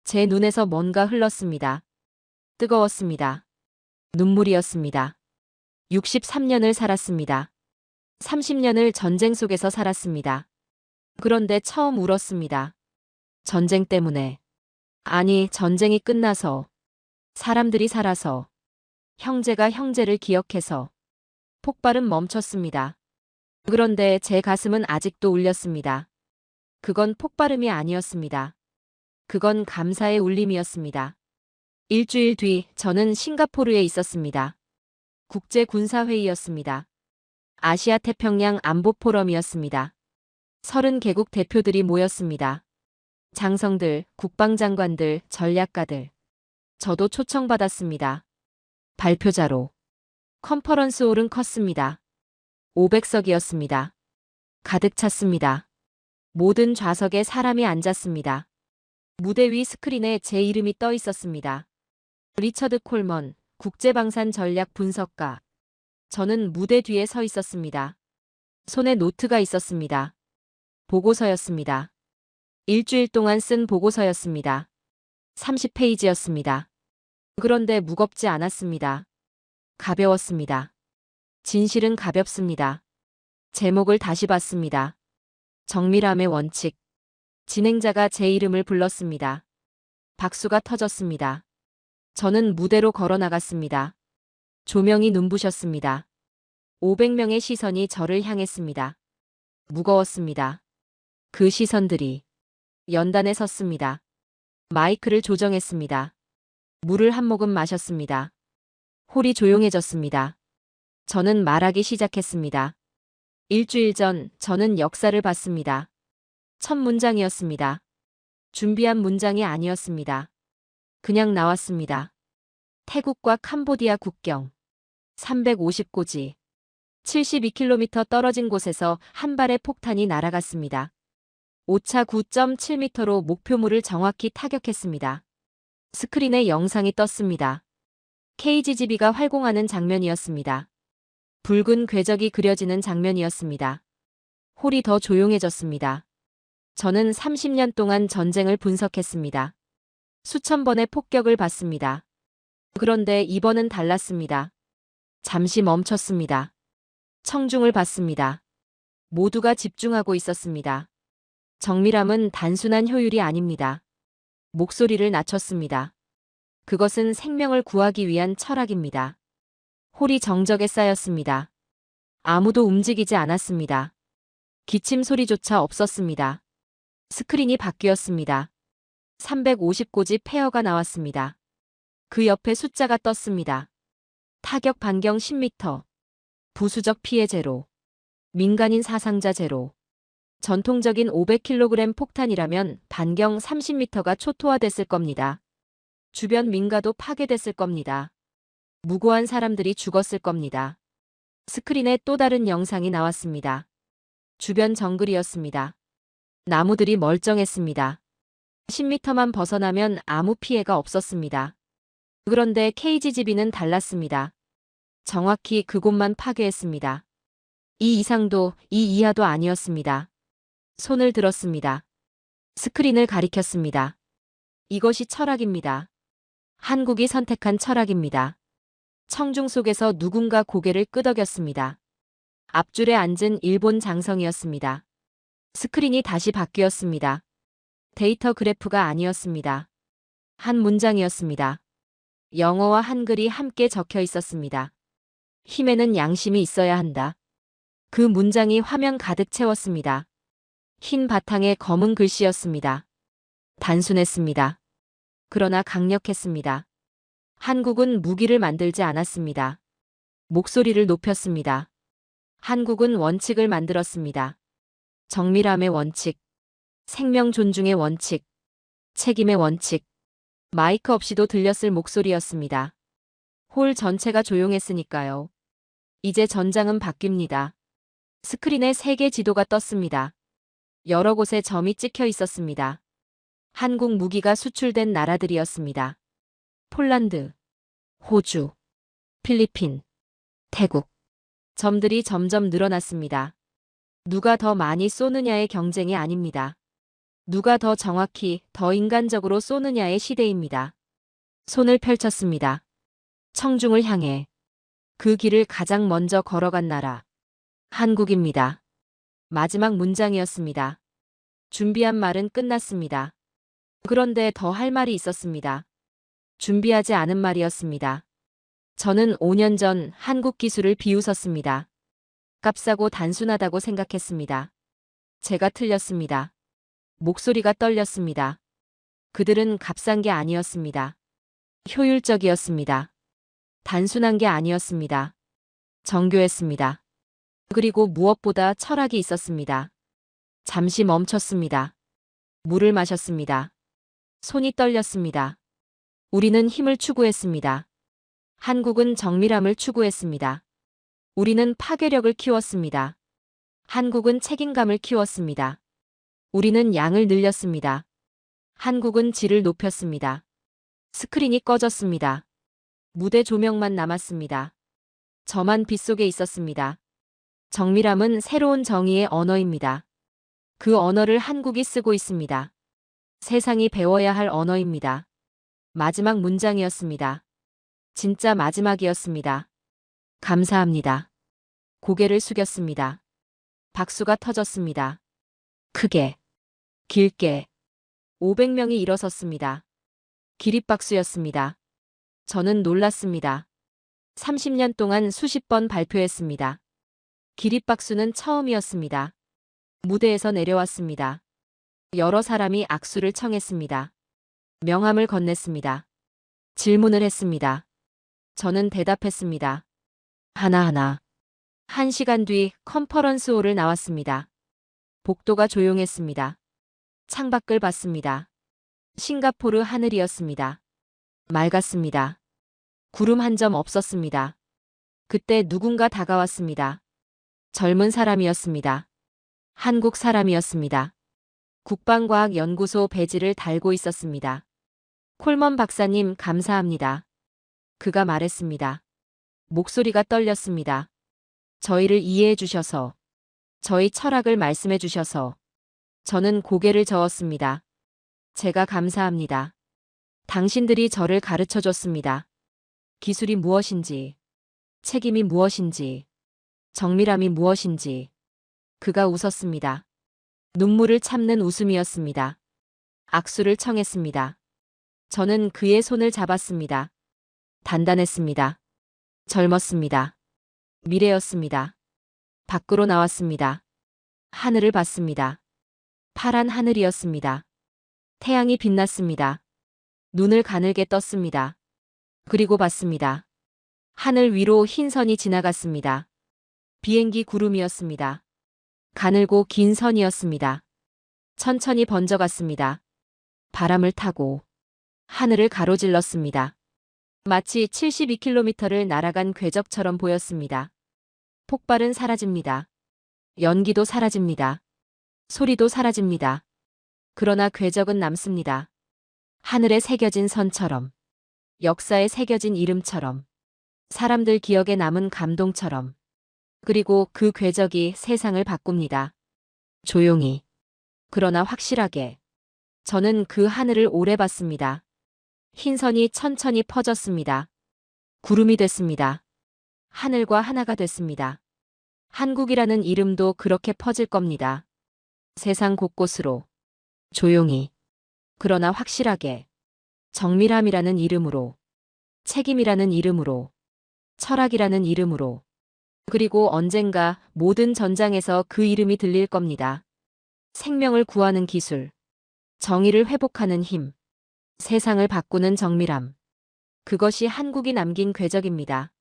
제 눈에서 뭔가 흘렀습니다. 뜨거웠습니다. 눈물이었습니다. 63년을 살았습니다. 30년을 전쟁 속에서 살았습니다. 그런데 처음 울었습니다. 전쟁 때문에. 아니, 전쟁이 끝나서. 사람들이 살아서. 형제가 형제를 기억해서. 폭발은 멈췄습니다. 그런데 제 가슴은 아직도 울렸습니다. 그건 폭발음이 아니었습니다. 그건 감사의 울림이었습니다. 일주일 뒤 저는 싱가포르에 있었습니다. 국제군사회의였습니다. 아시아 태평양 안보 포럼이었습니다. 30개국 대표들이 모였습니다. 장성들, 국방장관들, 전략가들. 저도 초청받았습니다. 발표자로. 컨퍼런스 홀은 컸습니다. 500석이었습니다. 가득 찼습니다. 모든 좌석에 사람이 앉았습니다. 무대 위 스크린에 제 이름이 떠 있었습니다. 리처드 콜먼, 국제방산 전략 분석가. 저는 무대 뒤에 서 있었습니다. 손에 노트가 있었습니다. 보고서였습니다. 일주일 동안 쓴 보고서였습니다. 30페이지였습니다. 그런데 무겁지 않았습니다. 가벼웠습니다. 진실은 가볍습니다. 제목을 다시 봤습니다. 정밀함의 원칙. 진행자가 제 이름을 불렀습니다. 박수가 터졌습니다. 저는 무대로 걸어 나갔습니다. 조명이 눈부셨습니다. 500명의 시선이 저를 향했습니다. 무거웠습니다. 그 시선들이 연단에 섰습니다. 마이크를 조정했습니다. 물을 한 모금 마셨습니다. 홀이 조용해졌습니다. 저는 말하기 시작했습니다. 일주일 전 저는 역사를 봤습니다. 첫 문장이었습니다. 준비한 문장이 아니었습니다. 그냥 나왔습니다. 태국과 캄보디아 국경. 350고지. 72km 떨어진 곳에서 한 발의 폭탄이 날아갔습니다. 오차 9.7m로 목표물을 정확히 타격했습니다. 스크린에 영상이 떴습니다. KGB가 활공하는 장면이었습니다. 붉은 궤적이 그려지는 장면이었습니다. 홀이 더 조용해졌습니다. 저는 30년 동안 전쟁을 분석했습니다. 수천 번의 폭격을 봤습니다. 그런데 이번은 달랐습니다. 잠시 멈췄습니다. 청중을 봤습니다. 모두가 집중하고 있었습니다. 정밀함은 단순한 효율이 아닙니다. 목소리를 낮췄습니다. 그것은 생명을 구하기 위한 철학입니다. 홀이 정적에 쌓였습니다. 아무도 움직이지 않았습니다. 기침 소리조차 없었습니다. 스크린이 바뀌었습니다. 350고지 폐허가 나왔습니다. 그 옆에 숫자가 떴습니다. 타격 반경 10m. 부수적 피해 제로. 민간인 사상자 제로. 전통적인 500kg 폭탄이라면 반경 30m가 초토화됐을 겁니다. 주변 민가도 파괴됐을 겁니다. 무고한 사람들이 죽었을 겁니다. 스크린에 또 다른 영상이 나왔습니다. 주변 정글이었습니다. 나무들이 멀쩡했습니다. 10m만 벗어나면 아무 피해가 없었습니다. 그런데 KGB는 달랐습니다. 정확히 그곳만 파괴했습니다. 이 이상도 이 이하도 아니었습니다. 손을 들었습니다. 스크린을 가리켰습니다. 이것이 철학입니다. 한국이 선택한 철학입니다. 청중 속에서 누군가 고개를 끄덕였습니다. 앞줄에 앉은 일본 장성이었습니다. 스크린이 다시 바뀌었습니다. 데이터 그래프가 아니었습니다. 한 문장이었습니다. 영어와 한글이 함께 적혀 있었습니다. 힘에는 양심이 있어야 한다. 그 문장이 화면 가득 채웠습니다. 흰 바탕에 검은 글씨였습니다. 단순했습니다. 그러나 강력했습니다. 한국은 무기를 만들지 않았습니다. 목소리를 높였습니다. 한국은 원칙을 만들었습니다. 정밀함의 원칙, 생명 존중의 원칙, 책임의 원칙. 마이크 없이도 들렸을 목소리였습니다. 홀 전체가 조용했으니까요. 이제 전장은 바뀝니다. 스크린에 세계 지도가 떴습니다. 여러 곳에 점이 찍혀 있었습니다. 한국 무기가 수출된 나라들이었습니다. 폴란드, 호주, 필리핀, 태국. 점들이 점점 늘어났습니다. 누가 더 많이 쏘느냐의 경쟁이 아닙니다. 누가 더 정확히, 더 인간적으로 쏘느냐의 시대입니다. 손을 펼쳤습니다. 청중을 향해. 그 길을 가장 먼저 걸어간 나라. 한국입니다. 마지막 문장이었습니다. 준비한 말은 끝났습니다. 그런데 더 할 말이 있었습니다. 준비하지 않은 말이었습니다. 저는 5년 전 한국 기술을 비웃었습니다. 값싸고 단순하다고 생각했습니다. 제가 틀렸습니다. 목소리가 떨렸습니다. 그들은 값싼 게 아니었습니다. 효율적이었습니다. 단순한 게 아니었습니다. 정교했습니다. 그리고 무엇보다 철학이 있었습니다. 잠시 멈췄습니다. 물을 마셨습니다. 손이 떨렸습니다. 우리는 힘을 추구했습니다. 한국은 정밀함을 추구했습니다. 우리는 파괴력을 키웠습니다. 한국은 책임감을 키웠습니다. 우리는 양을 늘렸습니다. 한국은 질을 높였습니다. 스크린이 꺼졌습니다. 무대 조명만 남았습니다. 저만 빗속에 있었습니다. 정밀함은 새로운 정의의 언어입니다. 그 언어를 한국이 쓰고 있습니다. 세상이 배워야 할 언어입니다. 마지막 문장이었습니다. 진짜 마지막이었습니다. 감사합니다. 고개를 숙였습니다. 박수가 터졌습니다. 크게, 길게. 500명이 일어섰습니다. 기립박수였습니다. 저는 놀랐습니다. 30년 동안 수십 번 발표했습니다. 기립박수는 처음이었습니다. 무대에서 내려왔습니다. 여러 사람이 악수를 청했습니다. 명함을 건넸습니다. 질문을 했습니다. 저는 대답했습니다. 하나하나. 1시간 뒤 컨퍼런스홀을 나왔습니다. 복도가 조용했습니다. 창밖을 봤습니다. 싱가포르 하늘이었습니다. 맑았습니다. 구름 한 점 없었습니다. 그때 누군가 다가왔습니다. 젊은 사람이었습니다. 한국 사람이었습니다. 국방과학연구소 배지를 달고 있었습니다. 콜먼 박사님 감사합니다. 그가 말했습니다. 목소리가 떨렸습니다. 저희를 이해해 주셔서, 저희 철학을 말씀해 주셔서. 저는 고개를 저었습니다. 제가 감사합니다. 당신들이 저를 가르쳐 줬습니다. 기술이 무엇인지, 책임이 무엇인지, 정밀함이 무엇인지. 그가 웃었습니다. 눈물을 참는 웃음이었습니다. 악수를 청했습니다. 저는 그의 손을 잡았습니다. 단단했습니다. 젊었습니다. 미래였습니다. 밖으로 나왔습니다. 하늘을 봤습니다. 파란 하늘이었습니다. 태양이 빛났습니다. 눈을 가늘게 떴습니다. 그리고 봤습니다. 하늘 위로 흰 선이 지나갔습니다. 비행기 구름이었습니다. 가늘고 긴 선이었습니다. 천천히 번져갔습니다. 바람을 타고 하늘을 가로질렀습니다. 마치 72km를 날아간 궤적처럼 보였습니다. 폭발은 사라집니다. 연기도 사라집니다. 소리도 사라집니다. 그러나 궤적은 남습니다. 하늘에 새겨진 선처럼, 역사에 새겨진 이름처럼, 사람들 기억에 남은 감동처럼. 그리고 그 궤적이 세상을 바꿉니다. 조용히. 그러나 확실하게. 저는 그 하늘을 오래 봤습니다. 흰 선이 천천히 퍼졌습니다. 구름이 됐습니다. 하늘과 하나가 됐습니다. 한국이라는 이름도 그렇게 퍼질 겁니다. 세상 곳곳으로. 조용히. 그러나 확실하게. 정밀함이라는 이름으로. 책임이라는 이름으로. 철학이라는 이름으로. 그리고 언젠가 모든 전장에서 그 이름이 들릴 겁니다. 생명을 구하는 기술. 정의를 회복하는 힘. 세상을 바꾸는 정밀함. 그것이 한국이 남긴 궤적입니다.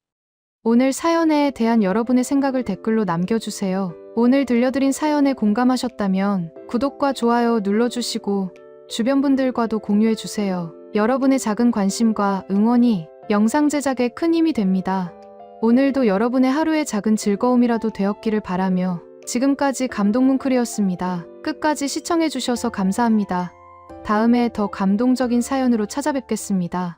오늘 사연에 대한 여러분의 생각을 댓글로 남겨주세요. 오늘 들려드린 사연에 공감하셨다면 구독과 좋아요 눌러주시고 주변 분들과도 공유해주세요. 여러분의 작은 관심과 응원이 영상 제작에 큰 힘이 됩니다. 오늘도 여러분의 하루의 작은 즐거움이라도 되었기를 바라며 지금까지 감동뭉클이었습니다. 끝까지 시청해주셔서 감사합니다. 다음에 더 감동적인 사연으로 찾아뵙겠습니다.